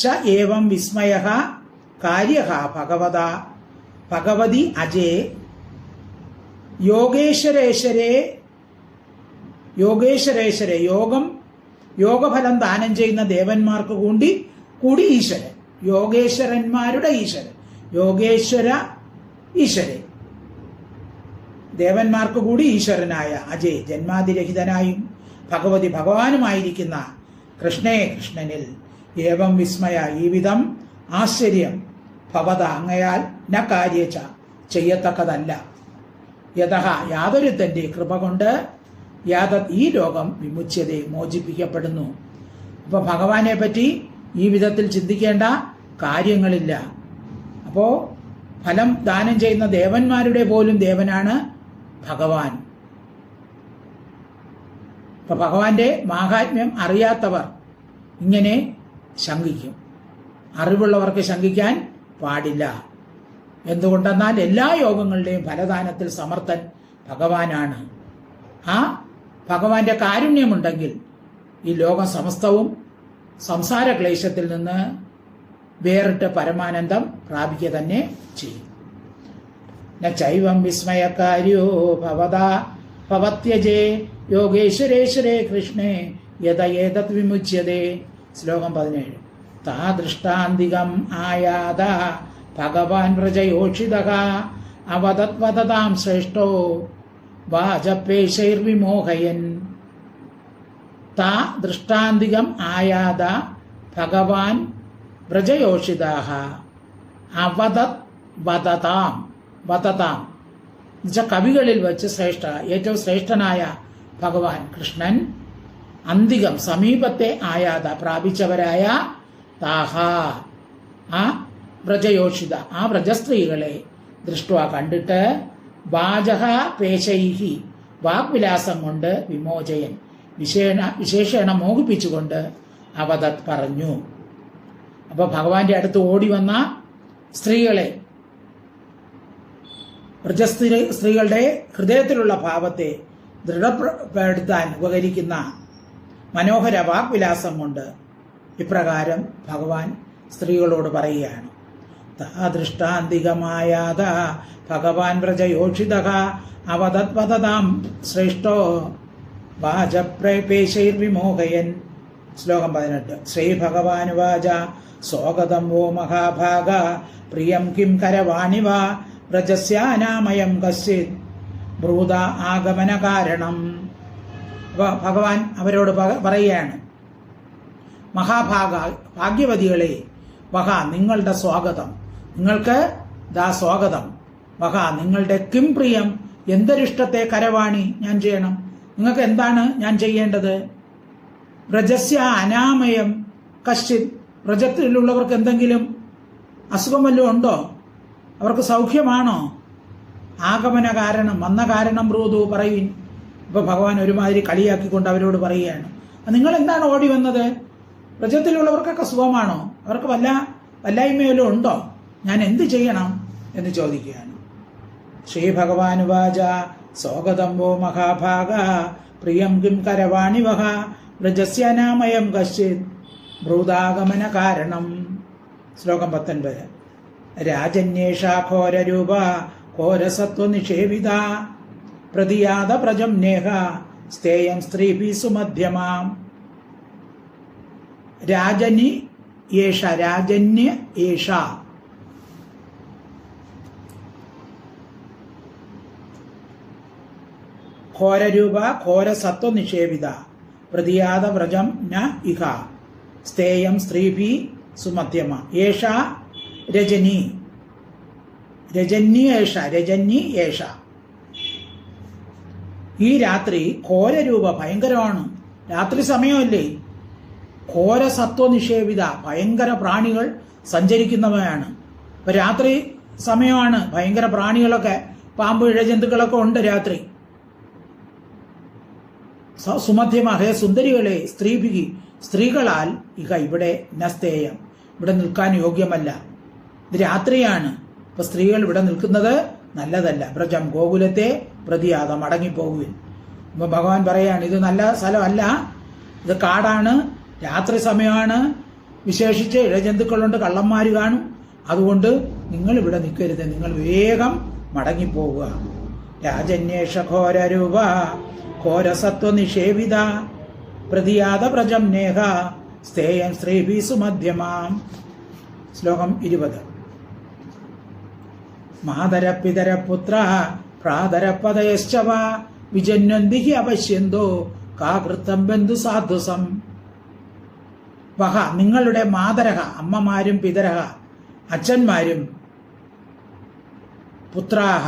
ച ഏവം വിസ്മയഃ കാര്യഃ ഭഗവതി അജേ യോഗേശ്വരേശ്വരേ യോഗം യോഗഫലം ദാനം ചെയ്യുന്ന ദേവന്മാർക്ക് കൂടി ഈശ്വരൻ, യോഗേശ്വരന്മാരുടെ ഈശ്വരൻ, യോഗേശ്വര ഈശ്വരൻ, ദേവന്മാർക്ക് കൂടി ഈശ്വരനായ അജയ് ജന്മാതിരഹിതനായും ഭഗവതി ഭഗവാനുമായിരിക്കുന്ന കൃഷ്ണനിൽ ഏവം വിസ്മയ ഈ വിധം ആശ്ചര്യം ഭവത അങ്ങയാൽ ന കാര്യച്ച ചെയ്യത്തക്കതല്ല, യതഃ യാതൊരുത്തന്റെ കൃപ കൊണ്ട് ഈ ലോകം വിമുച്യതയെ മോചിപ്പിക്കപ്പെടുന്നു. അപ്പൊ ഭഗവാനെ പറ്റി ഈ വിധത്തിൽ ചിന്തിക്കേണ്ട കാര്യങ്ങളില്ല. അപ്പോ ഫലം ദാനം ചെയ്യുന്ന ദേവന്മാരുടെ പോലും ദേവനാണ് ഭഗവാൻ. അപ്പൊ ഭഗവാന്റെ മാഹാത്മ്യം അറിയാത്തവർ ഇങ്ങനെ ശങ്കിക്കും. അറിവുള്ളവർക്ക് ശങ്കിക്കാൻ പാടില്ല. എന്തുകൊണ്ടെന്നാൽ എല്ലാ യോഗങ്ങളുടെയും ഫലദാനത്തിൽ സമർത്ഥൻ ഭഗവാനാണ്. ആ ഭഗവാന്റെ കാരുണ്യമുണ്ടെങ്കിൽ ഈ ലോകം സമസ്തവും സംസാര ക്ലേശത്തിൽ നിന്ന് വേറിട്ട് പരമാനന്ദം പ്രാപിക്കുക തന്നെ ചെയ്യും. ചൈവം വിസ്മയകാര്യോ ഭവത്യജേ യോഗേശ്വരേശ്വരേ കൃഷ്ണേ യഥേതത് വിമുച്യതേ. ശ്ലോകം 17. താദൃഷ്ടാന്തികം ആയാത ഭഗവാൻ വ്രജയോഷിതഃ അവതത്വതതാം ശ്രേഷ്ഠോ വാചപേശൈർവിമോഹയൻ. താ ദൃഷ്ടാന്തികം ആയാത ഭഗവാൻ വ്രജയോഷിതഃ വദതാം എന്നുവെച്ചാൽ കവികളിൽ വെച്ച് ഏറ്റവും ശ്രേഷ്ഠനായ ഭഗവാൻ കൃഷ്ണൻ അന്തികം സമീപത്തെ ആയാത പ്രാപിച്ചവരായ താഹ ആ വ്രജയോഷിത ആ വ്രജസ്ത്രീകളെ ദൃഷ്ട്വ കണ്ടിട്ട് വാചക പേശൈഹി വാഗ്വിലാസം കൊണ്ട് വിമോചയൻ വിശേഷണ മോഹിപ്പിച്ചുകൊണ്ട് അവതത് പറഞ്ഞു. അപ്പൊ ഭഗവാന്റെ അടുത്ത് ഓടി വന്ന സ്ത്രീകളെ, സ്ത്രീകളുടെ ഹൃദയത്തിലുള്ള ഭാവത്തെ ദൃഢപ്പെടുത്താൻ ഉപകരിക്കുന്ന മനോഹര വാഗ്വിലാസം കൊണ്ട് ഇപ്രകാരം ഭഗവാൻ സ്ത്രീകളോട് പറയുകയാണ്. ദൃഷ്ടാന്തികമായാത ഭഗവാൻ വ്രജയോഷിതഃ അവതത്വതതാം ശ്രേഷ്ഠോ വാചപ്രപേശൈർവിമോഹയൻ. ശ്ലോകം 18. ശ്രീ ഭഗവാനുവാച സ്വാഗതം വോ മഹാഭാഗ പ്രിയം കിം കരവാണിവ വ്രജസ്യാനാമയം കശ്ചിത് ബ്രൂത ആഗമന കാരണം. ഭഗവാൻ അവരോട് പറയുകയാണ്, ഭാഗ്യവതികളെ, വഹ നിങ്ങളുടെ സ്വാഗതം, നിങ്ങൾക്ക് സ്വാഗതം. വഹ നിങ്ങളുടെ കിം പ്രിയം, എന്തൊരിഷ്ടത്തെ കരവാണി ഞാൻ ചെയ്യണം, നിങ്ങൾക്ക് എന്താണ് ഞാൻ ചെയ്യേണ്ടത്? വ്രജസ്യ അനാമയം കശ്ചിത്, വ്രജത്തിലുള്ളവർക്ക് എന്തെങ്കിലും അസുഖം വല്ലതും ഉണ്ടോ? അവർക്ക് സൗഖ്യമാണോ? ആഗമന കാരണം, വന്ന കാരണം ബ്രൂതു പറയുവിൻ. ഇപ്പൊ ഭഗവാൻ ഒരുമാതിരി കളിയാക്കിക്കൊണ്ട് അവരോട് പറയുകയാണ്, നിങ്ങൾ എന്താണ് ഓടി വന്നത്? വ്രജത്തിലുള്ളവർക്കൊക്കെ സുഖമാണോ? അവർക്ക് വല്ലായ്മയോ ഉണ്ടോ? ഞാൻ എന്ത് ചെയ്യണം എന്ന് ചോദിക്കുകയാണ്. ശ്രീ ഭഗവാനുവാച സ്വാഗതം വോ മഹാഭാഗ പ്രിയം കിം കരവാണി വഹ വ്രജസ്യനാമയം കശ്ചിത് ബ്രൂതാഗമന കാരണം. ശ്ലോകം 19. രാജന്യേഷാ ഘോരരൂപ ഘോരസത്വനിഷേവിത പ്രതിയാത പ്രജം നേഹ സ്ഥേയം സ്ത്രീഭി സുമധ്യമാം. രാജന്യ ഏഷ ഘോരരൂപ ഘോരസത്വനിഷേവിത പ്രതിയാത വ്രജം ന ഇഹ സ്ഥേയം സ്ത്രീഭി സുമധ്യമ. ഏഷ രജന്യ ഏഷ. ഈ രാത്രി ഘോരരൂപ ഭയങ്കരമാണ്. രാത്രി സമയമല്ലേ? ഘോര സത്വനിഷേവിത, ഭയങ്കര പ്രാണികൾ സഞ്ചരിക്കുന്നവയാണ്. ഇപ്പൊ രാത്രി സമയമാണ്, ഭയങ്കര പ്രാണികളൊക്കെ, പാമ്പ് ഇഴജന്തുക്കളൊക്കെ ഉണ്ട് രാത്രി. സുമധ്യമഹേ സുന്ദരികളെ, സ്ത്രീകളാൽ ഇഹ ഇവിടെ നസ്തേയം, ഇവിടെ നിൽക്കാൻ യോഗ്യമല്ല. ഇത് രാത്രിയാണ്. ഇപ്പൊ സ്ത്രീകൾ ഇവിടെ നിൽക്കുന്നത് നല്ലതല്ല. വ്രജം ഗോകുലത്തെ പ്രതിയാത മടങ്ങിപ്പോകുവിൻ. ഇപ്പൊ ഭഗവാൻ പറയാണ്, ഇത് നല്ല സ്ഥലമല്ല, ഇത് കാടാണ്, രാത്രി സമയമാണ്, വിശേഷിച്ച് ഇഴജന്തുക്കളുണ്ട്, കള്ളന്മാര് കാണും. അതുകൊണ്ട് നിങ്ങൾ ഇവിടെ നിൽക്കരുത്, നിങ്ങൾ വേഗം മടങ്ങിപ്പോവുക. രാജന്യേഷ ഘോരരൂപ ഘോരസത്വനിഷേവിത പ്രതിയാത പ്രജം നേഹ സ്ഥേയം സ്ത്രീഭീസു മധ്യമാം. ശ്ലോകം 20. മാതരപിതര പുത്ര പ്രാതരപദയശ്ചവ വിജന്വന്തി അപശ്യന്തോ കാകൃത്തം ബന്ധു സാധുസം. വഹ നിങ്ങളുടെ മാതരഹ അമ്മമാരും പിതരഹ അച്ഛന്മാരും പുത്രാഹ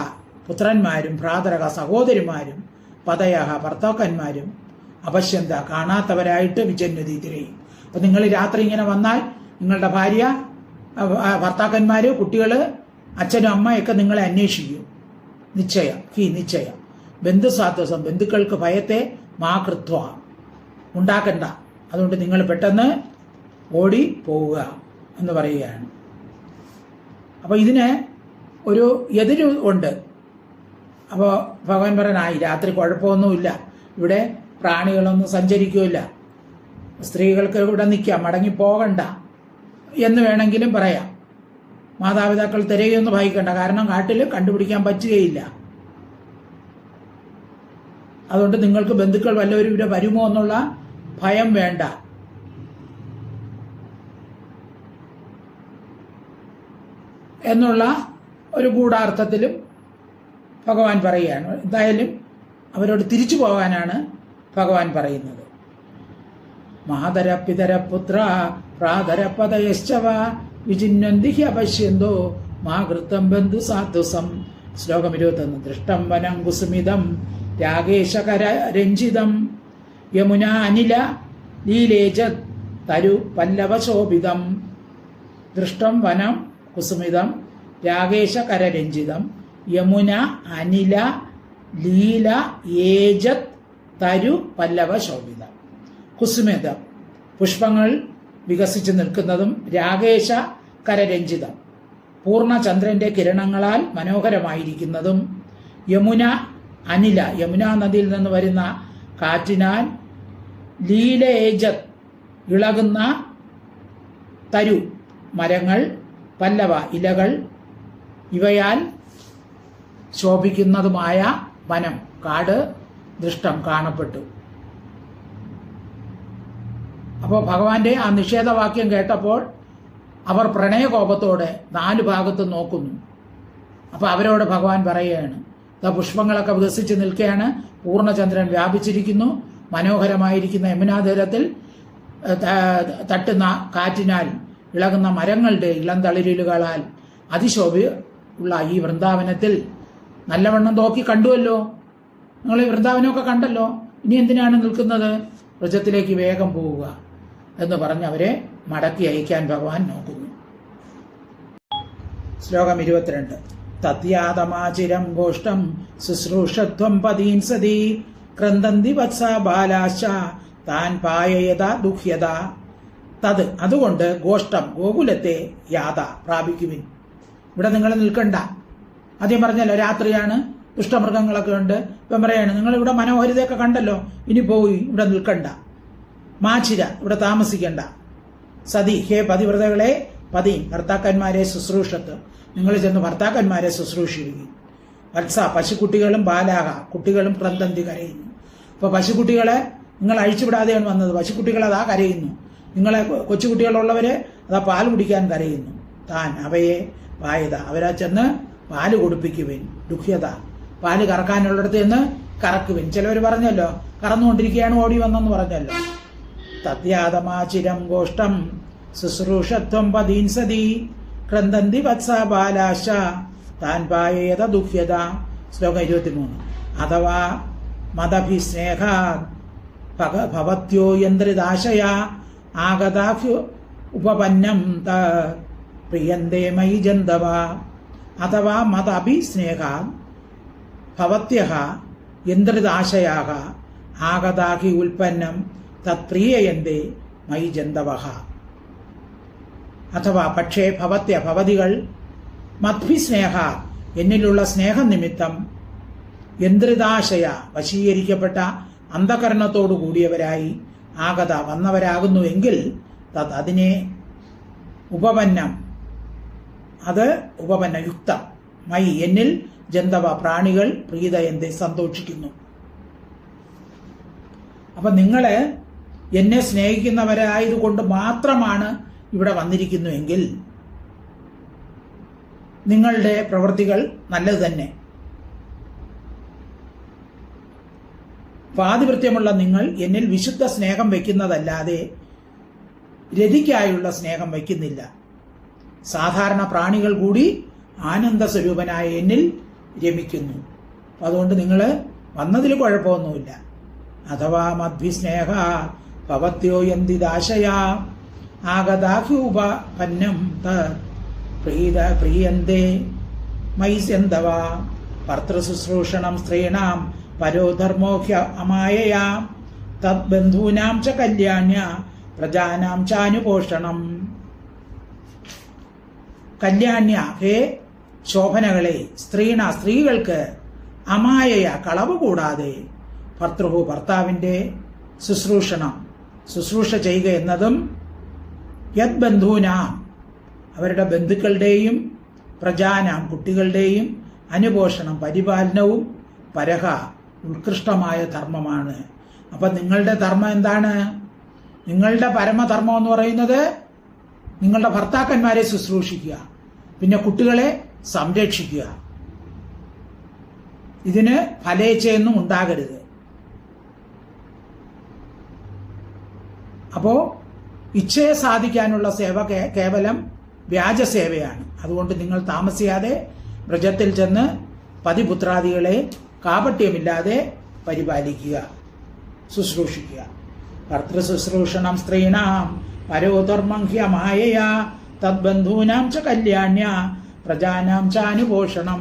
പുത്രന്മാരും ഭ്രാതരഹ സഹോദരിമാരും പതയഹ ഭർത്താക്കന്മാരും അപശ്യന്ത കാണാത്തവരായിട്ട് വിജന്വതി തിരയും. അപ്പൊ നിങ്ങൾ രാത്രി ഇങ്ങനെ വന്നാൽ നിങ്ങളുടെ ഭാര്യ ഭർത്താക്കന്മാര് കുട്ടികള് അച്ഛനും അമ്മയൊക്കെ നിങ്ങളെ അന്വേഷിക്കും. നിശ്ചയം ബന്ധുസാധ്വസം ബന്ധുക്കൾക്ക് ഭയത്തെ മാകൃത്വ ഉണ്ടാക്കണ്ട. അതുകൊണ്ട് നിങ്ങൾ പെട്ടെന്ന് ഓടി പോവുക എന്ന് പറയുകയാണ്. അപ്പൊ ഇതിന് ഒരു എതിര് ഉണ്ട്. അപ്പോൾ ഭഗവാൻ പറയാനായി രാത്രി കുഴപ്പമൊന്നുമില്ല, ഇവിടെ പ്രാണികളൊന്നും സഞ്ചരിക്കില്ല, സ്ത്രീകൾക്ക് ഇവിടെ നിൽക്കാം, മടങ്ങിപ്പോകണ്ട എന്ന് വേണമെങ്കിലും പറയാം. മാതാപിതാക്കൾ തിരയൊന്നും ഭയക്കണ്ട, കാരണം കാട്ടിൽ കണ്ടുപിടിക്കാൻ പറ്റുകയില്ല. അതുകൊണ്ട് നിങ്ങൾക്ക് ബന്ധുക്കൾ വല്ലവരും ഇവിടെ വരുമോ എന്നുള്ള ഭയം വേണ്ട. എന്നുള്ള ഒരു ഗൂഢാർത്ഥത്തിലും ഭഗവാൻ പറയുകയാണ്. എന്തായാലും അവരോട് തിരിച്ചു പോകാനാണ് ഭഗവാൻ പറയുന്നത്. മാതര പിതര പുത്ര പ്രാതരപദയശ്ചവ വിജിന്വന്തി അപശ്യന്തോ മാകൃത്തം ബന്ധു സാധുസം. ശ്ലോകം 21. ദൃഷ്ടം വനം കുസുമിതം രാഗേശകര രഞ്ജിതം യമുന അനില ലീലേജ തരു പല്ലവ ശോഭിതം. ദൃഷ്ടം വനം കുസുമിതം രാഗേശകര രഞ്ജിതം യമുന അനില ലീല ഏജത് തരു പല്ലവ ശോഭിതം. കുസുമിതം പുഷ്പങ്ങൾ വികസിച്ചു നിൽക്കുന്നതും രാഗേശ കരരഞ്ജിതം പൂർണ്ണചന്ദ്രന്റെ കിരണങ്ങളാൽ മനോഹരമായിരിക്കുന്നതും യമുന അനില യമുനാ നദിയിൽ നിന്ന് വരുന്ന കാറ്റിനാൽ ലീലേജത് ഇളകുന്ന തരു മരങ്ങൾ പല്ലവ ഇലകൾ ഇവയാൽ ശോഭിക്കുന്നതുമായ വനം കാട് ദൃഷ്ടം കാണപ്പെട്ടു. അപ്പോൾ ഭഗവാന്റെ ആ നിഷേധവാക്യം കേട്ടപ്പോൾ അവർ പ്രണയകോപത്തോടെ 4 ഭാഗത്തും നോക്കുന്നു. അപ്പോൾ അവരോട് ഭഗവാൻ പറയുകയാണ്, പുഷ്പങ്ങളൊക്കെ വികസിച്ച് നിൽക്കുകയാണ്, പൂർണ്ണചന്ദ്രൻ വ്യാപിച്ചിരിക്കുന്നു, മനോഹരമായിരിക്കുന്ന യമുനാതീരത്തിൽ തട്ടുന്ന കാറ്റിനാൽ ഇളകുന്ന മരങ്ങളുടെ ഇളം തളിരിലുകളാൽ അതിശോഭ ഉള്ള ഈ വൃന്ദാവനത്തിൽ നല്ലവണ്ണം നോക്കി കണ്ടുവല്ലോ, നിങ്ങൾ ഈ വൃന്ദാവനമൊക്കെ കണ്ടല്ലോ, ഇനി എന്തിനാണ് നിൽക്കുന്നത്, വ്രജത്തിലേക്ക് വേഗം പോവുക എന്ന് പറഞ്ഞ് അവരെ മടക്കി അയക്കാൻ ഭഗവാൻ നോക്കുന്നു. ശ്ലോകം 22. തദ്യാതമാചിരം ഗോഷ്ടം ശുശ്രൂഷത്വം പതീൻ സതി ക്രന്ദന്തി വത്സ ബാലാശ താൻ പായയത ദുഹ്യത. തത് അതുകൊണ്ട് ഗോഷ്ടം ഗോകുലത്തെ യാത പ്രാപിക്കുവിൻ. ഇവിടെ നിങ്ങൾ നിൽക്കണ്ട. ആദ്യം പറഞ്ഞല്ലോ രാത്രിയാണ്, ദുഷ്ടമൃഗങ്ങളൊക്കെ ഉണ്ട്. ഇപ്പം പറയാണ് നിങ്ങൾ ഇവിടെ മനോഹരിതയൊക്കെ കണ്ടല്ലോ, ഇനി പോയി ഇവിടെ നിൽക്കണ്ട. മാച്ചിര ഇവിടെ താമസിക്കണ്ട. സതി ഹേ പതിവ്രതകളെ, പതി ഭർത്താക്കന്മാരെ ശുശ്രൂഷത്ത് നിങ്ങൾ ചെന്ന് ഭർത്താക്കന്മാരെ ശുശ്രൂഷിക്കുകയും. വത്സ പശുക്കുട്ടികളും ബാലാഹ കുട്ടികളും ക്രന്ദന്തി കരയുന്നു. അപ്പോൾ പശുക്കുട്ടികളെ നിങ്ങൾ അഴിച്ചുവിടാതെയാണ് വന്നത്, പശുക്കുട്ടികൾ അതാ കരയുന്നു. നിങ്ങളെ കൊച്ചുകുട്ടികളുള്ളവരെ അതാ പാൽ കുടിക്കാൻ കരയുന്നു. താൻ അവയെ പായത അവരാ ചെന്ന് പാല് കൊടുപ്പിക്കുവിൻ. ദുഃഖ്യത പാല് കറക്കാനുള്ളിടത്ത് നിന്ന് കറക്കുവിൻ. ചിലവർ പറഞ്ഞല്ലോ കറന്നുകൊണ്ടിരിക്കുകയാണ് ഓടി വന്നെന്ന് പറഞ്ഞല്ലോ. തദ്യാതമാചിരം ഗോഷ്ടം ശുശ്രൂഷത്വം പതീൻ സതി ക്രന്ദന്തി വത്സ ബാലാശ താൻ പായേത ദുഃഖ്യത. ശ്ലോകം 23. അഥവാ മദഭിസ്നേഹ ഭവത്യോ യന്ത്രിതാശയ ആഗതാഹ്യ ഉപപന്നം പ്രിയന്തേ മയി ജന്തവ. അഥവാ മദഭിസ്നേഹ ഭവത്യഃ യന്ത്രിതാശയാഃ ആഗതാഹി ഉൽപ്പന്നം തത്പ്രിയയന്തേ മയി ജന്തവഃ. അഥവാ പക്ഷേ ഭവത്യ ഭവതികൾ മദ്ഭിസ്നേഹ എന്നിലുള്ള സ്നേഹനിമിത്തം യന്ത്രിതാശയ വശീകരിക്കപ്പെട്ട അന്ധകരണത്തോടു കൂടിയവരായി ആഗത വന്നവരാകുന്നുവെങ്കിൽ തത് അതിനെ ഉപപന്നം അത് ഉപപന്ന യുക്തം മൈ എന്നിൽ ജന്തവ പ്രാണികൾ പ്രീതയന്തെ സന്തോഷിക്കുന്നു. അപ്പൊ നിങ്ങള് എന്നെ സ്നേഹിക്കുന്നവരായതുകൊണ്ട് മാത്രമാണ് ഇവിടെ വന്നിരിക്കുന്നുവെങ്കിൽ നിങ്ങളുടെ പ്രവൃത്തികൾ നല്ലത് തന്നെ. പാതിവൃത്യമുള്ള നിങ്ങൾ എന്നിൽ വിശുദ്ധ സ്നേഹം വയ്ക്കുന്നതല്ലാതെ രതിക്കായുള്ള സ്നേഹം വയ്ക്കുന്നില്ല. സാധാരണ പ്രാണികൾ കൂടി ആനന്ദ സ്വരൂപനായ എന്നിൽ രമിക്കുന്നു. അതുകൊണ്ട് നിങ്ങൾ വന്നതിൽ കുഴപ്പമൊന്നുമില്ല. അഥവാ മദ്ഭിസ്നേഹ ഭവത്യോ യന്തിദാശയാ ആഗതാഹ്യൂപന്നം പ്രീയന്തേ മൈസ്യന്തവ ഭർത്തൃശുശ്രൂഷണം സ്ത്രീണാം പരോധർമ്മോഹ്യ അമായയാ തദ്ബന്ധൂനാം ച കല്യാണ്യ പ്രജാനാം ചാനുപോഷണം. കല്യാണ്യ ഹേ ശോഭനകളെ, സ്ത്രീകൾക്ക് അമായയ കളവ് കൂടാതെ ഭർത്തൃഹു ഭർത്താവിന്റെ ശുശ്രൂഷ ചെയ്യുക എന്നതും യത് ബന്ധൂനാം അവരുടെ ബന്ധുക്കളുടെയും പ്രജാനാം കുട്ടികളുടെയും അനുപോഷണം പരിപാലനവും പരഹ ഉത്കൃഷ്ടമായ ധർമ്മമാണ്. അപ്പൊ നിങ്ങളുടെ ധർമ്മം എന്താണ്? നിങ്ങളുടെ പരമധർമ്മം എന്ന് പറയുന്നത് നിങ്ങളുടെ ഭർത്താക്കന്മാരെ ശുശ്രൂഷിക്കുക, പിന്നെ കുട്ടികളെ സംരക്ഷിക്കുക. ഇതിന് ഫലേച്ഛയൊന്നും ഉണ്ടാകരുത്. അപ്പോ ഇച്ഛയെ സാധിക്കാനുള്ള സേവ കേവലം വ്യാജസേവയാണ്. അതുകൊണ്ട് നിങ്ങൾ താമസിയാതെ വ്രജത്തിൽ ചെന്ന് പതിപുത്രാദികളെ കാപട്യമില്ലാതെ പരിപാലിക്കുക, ശുശ്രൂഷിക്കുക. ഭർത്തൃശുശ്രൂഷണം സ്ത്രീണാം പരോധർമ്മം ഹ്യമായയാ തദ്ബന്ധൂനാം ച കല്യാണ്യ പ്രജാനാം ചാനുപോഷണം.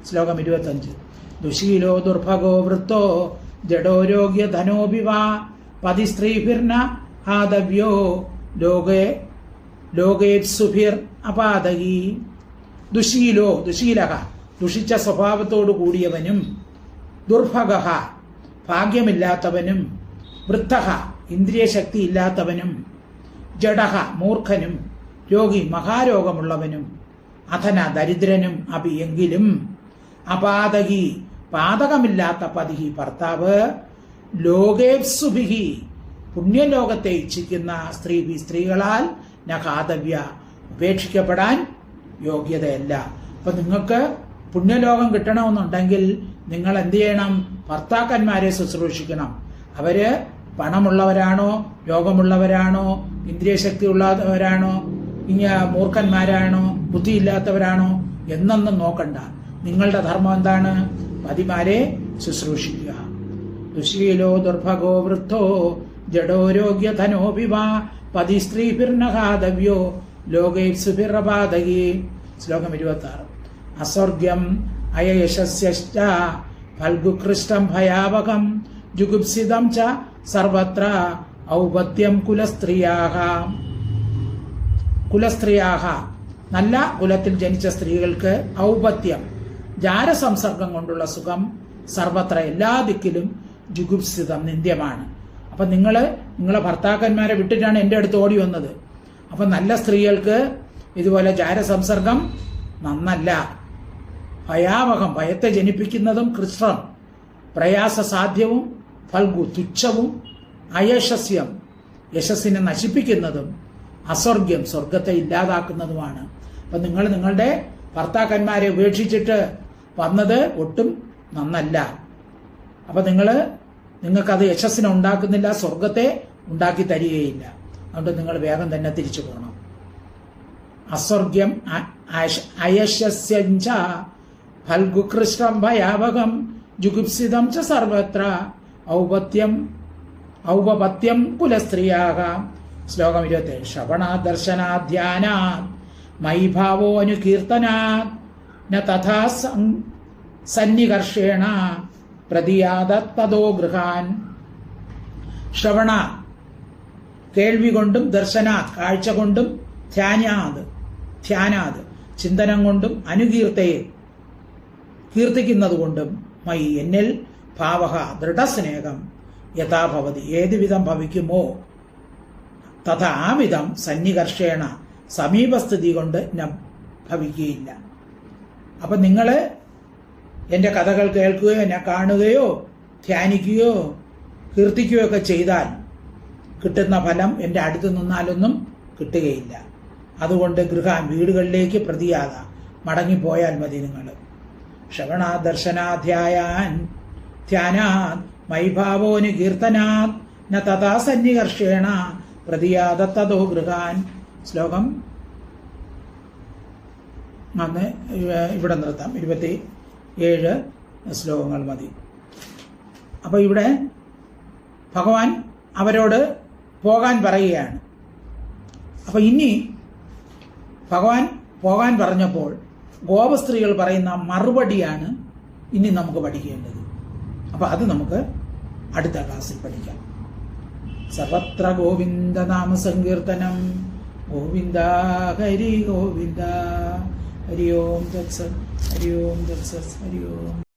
ശ്ലോകം 25. ദുശീലോ ദുർഭഗോ വൃത്തോ ജഡോരോഗ്യ ധനോപി വാ പതിസ്ത്രീഭിർന ആദവ്യോ ലോകേത്സുഭിർ അപാതകി. ദുശീലഃ ദുഷിച്ച സ്വഭാവത്തോടു കൂടിയവനും, ദുർഭഗഃ ഭാഗ്യമില്ലാത്തവനും, വൃത്തഃ ഇന്ദ്രിയശക്തി ഇല്ലാത്തവനും, ജഡഃ മൂർഖനും, രോഗി മഹാരോഗമുള്ളവനും, അധന ദരിദ്രനും അപി എങ്കിലും, അപാതകി പാതകമില്ലാത്ത പതിഹി ഭർത്താവ്, ലോകേപ്സുഭിഹി പുണ്യലോകത്തെ ഇച്ഛിക്കുന്ന സ്ത്രീകളാൽ നഖാതവ്യ ഉപേക്ഷിക്കപ്പെടാൻ യോഗ്യതയല്ല. അപ്പൊ നിങ്ങൾക്ക് പുണ്യലോകം കിട്ടണമെന്നുണ്ടെങ്കിൽ നിങ്ങൾ എന്ത് ചെയ്യണം? ഭർത്താക്കന്മാരെ ശുശ്രൂഷിക്കണം. അവര് പണമുള്ളവരാണോ, രോഗമുള്ളവരാണോ, ഇന്ദ്രിയശക്തി ഉള്ളവരാണോ, മൂർഖന്മാരാണോ, ബുദ്ധിയില്ലാത്തവരാണോ എന്നൊന്നും നോക്കണ്ട. നിങ്ങളുടെ ധർമ്മം എന്താണ്? പതിമാരെ ശുശ്രൂഷിക്കുക. ദുശീലോ ദുർഭഗോ വൃദ്ധോ ജഡോരോഗ്യ ധനോപി വാ പതിസ്ത്രീഭിർനഹാദവ്യോ ലോകേത്സുഭിർഅപാതകി. ശ്ലോകം 26. അസ്വർഗ്യം അയയശസ്യശ്ച ഫൽഗുകൃഷ്ടം ഭയാവകം ജുഗുപ്സിതം ച സർവത്ര ഔപത്യം കുലസ്ത്രീയാഹ നല്ല കുലത്തിൽ ജനിച്ച സ്ത്രീകൾക്ക് ഔപത്യം ജാരസംസർഗം കൊണ്ടുള്ള സുഖം സർവത്ര എല്ലാ ദിക്കിലും ജുഗുപ്സിതം നിന്ദ്യമാണ്. അപ്പൊ നിങ്ങളെ ഭർത്താക്കന്മാരെ വിട്ടിട്ടാണ് എൻ്റെ അടുത്ത് ഓടി വന്നത്. അപ്പൊ നല്ല സ്ത്രീകൾക്ക് ഇതുപോലെ ജാരസംസർഗം നന്നല്ല. ഭയാവഹം ഭയത്തെ ജനിപ്പിക്കുന്നതും, കൃഷ്ണം പ്രയാസസാധ്യവും, ഫൽഗു തുച്ഛവും, അയശസ്യം യശസ്സിനെ നശിപ്പിക്കുന്നതും, അസ്വർഗ്യം സ്വർഗത്തെ ഇല്ലാതാക്കുന്നതുമാണ്. അപ്പൊ നിങ്ങൾ നിങ്ങളുടെ ഭർത്താക്കന്മാരെ ഉപേക്ഷിച്ചിട്ട് വന്നത് ഒട്ടും നന്നല്ല. അപ്പൊ നിങ്ങൾക്കത് യശസ്സിനെ ഉണ്ടാക്കുന്നില്ല, സ്വർഗത്തെ ഉണ്ടാക്കി തരികയില്ല. അതുകൊണ്ട് നിങ്ങൾ വേഗം തന്നെ തിരിച്ചു പോകണം. അസ്വർഗ്യം അയശസ്യഞ്ച ഫൽഗുകൃഷ്ടം ഭയാവകം ജുഗുപ്സിതം ച സർവത്ര ഔപപത്യം കുലസ്ത്രീയാക. ശ്ലോകം 27. ശ്രവണാദർശനാധ്യാനാത് മയി ഭാവോ അനുകീർത്തനാത് ന തഥാ സന്നികർഷേണ പ്രതിയാതോ ഗൃഹാൻ. ശ്രവണ കേൾവി കൊണ്ടും, ദർശനാത് കാഴ്ച കൊണ്ടും, ധ്യാനാത് ചിന്തനം കൊണ്ടും, അനുകീർത്തയെ കീർത്തിക്കുന്നത് കൊണ്ടും, മയി എന്നിൽ ഭാവഹ ദൃഢസ്നേഹം യഥാഭവതി ഏതുവിധം ഭവിക്കുമോ തഥാ ആവിധം സന്നികർഷേണ സമീപസ്ഥിതി കൊണ്ട് ഭവിക്കുകയില്ല. അപ്പൊ നിങ്ങൾ എൻ്റെ കഥകൾ കേൾക്കുകയോ, എന്നെ കാണുകയോ, ധ്യാനിക്കുകയോ, കീർത്തിക്കുകയോ ഒക്കെ ചെയ്താൽ കിട്ടുന്ന ഫലം എൻ്റെ അടുത്ത് നിന്നാലൊന്നും കിട്ടുകയില്ല. അതുകൊണ്ട് ഗൃഹാൻ വീടുകളിലേക്ക് പ്രതിയാത മടങ്ങിപ്പോയാൽ മതി നിങ്ങൾ. ശ്രവണാ ദർശനാധ്യായാൻ ധ്യാനാത് മൈഭാവോന് കീർത്തനാത് ന തഥാ സന്നികർഷേണ പ്രതിയാത തതോ ഗൃഹാൻ. ശ്ലോകം അന്ന് ഇവിടെ നിർത്താം. 27 ശ്ലോകങ്ങൾ മതി. അപ്പോൾ ഇവിടെ ഭഗവാൻ അവരോട് പോകാൻ പറയുകയാണ്. അപ്പോൾ ഇനി ഭഗവാൻ പോകാൻ പറഞ്ഞപ്പോൾ ഗോപസ്ത്രീകൾ പറയുന്ന മറുപടിയാണ് ഇനി നമുക്ക് പഠിക്കേണ്ടത്. അപ്പോൾ അത് നമുക്ക് അടുത്ത ക്ലാസ്സിൽ പഠിക്കാം. സർവത്ര ഗോവിന്ദ നാമ സങ്കീർത്തനം. ഗോവിന്ദ ഹരി ഗോവിന്ദ. ഹരി ഓം തത്സത്. ഹരി ഓം തത്സത്. ഹരി ഓം.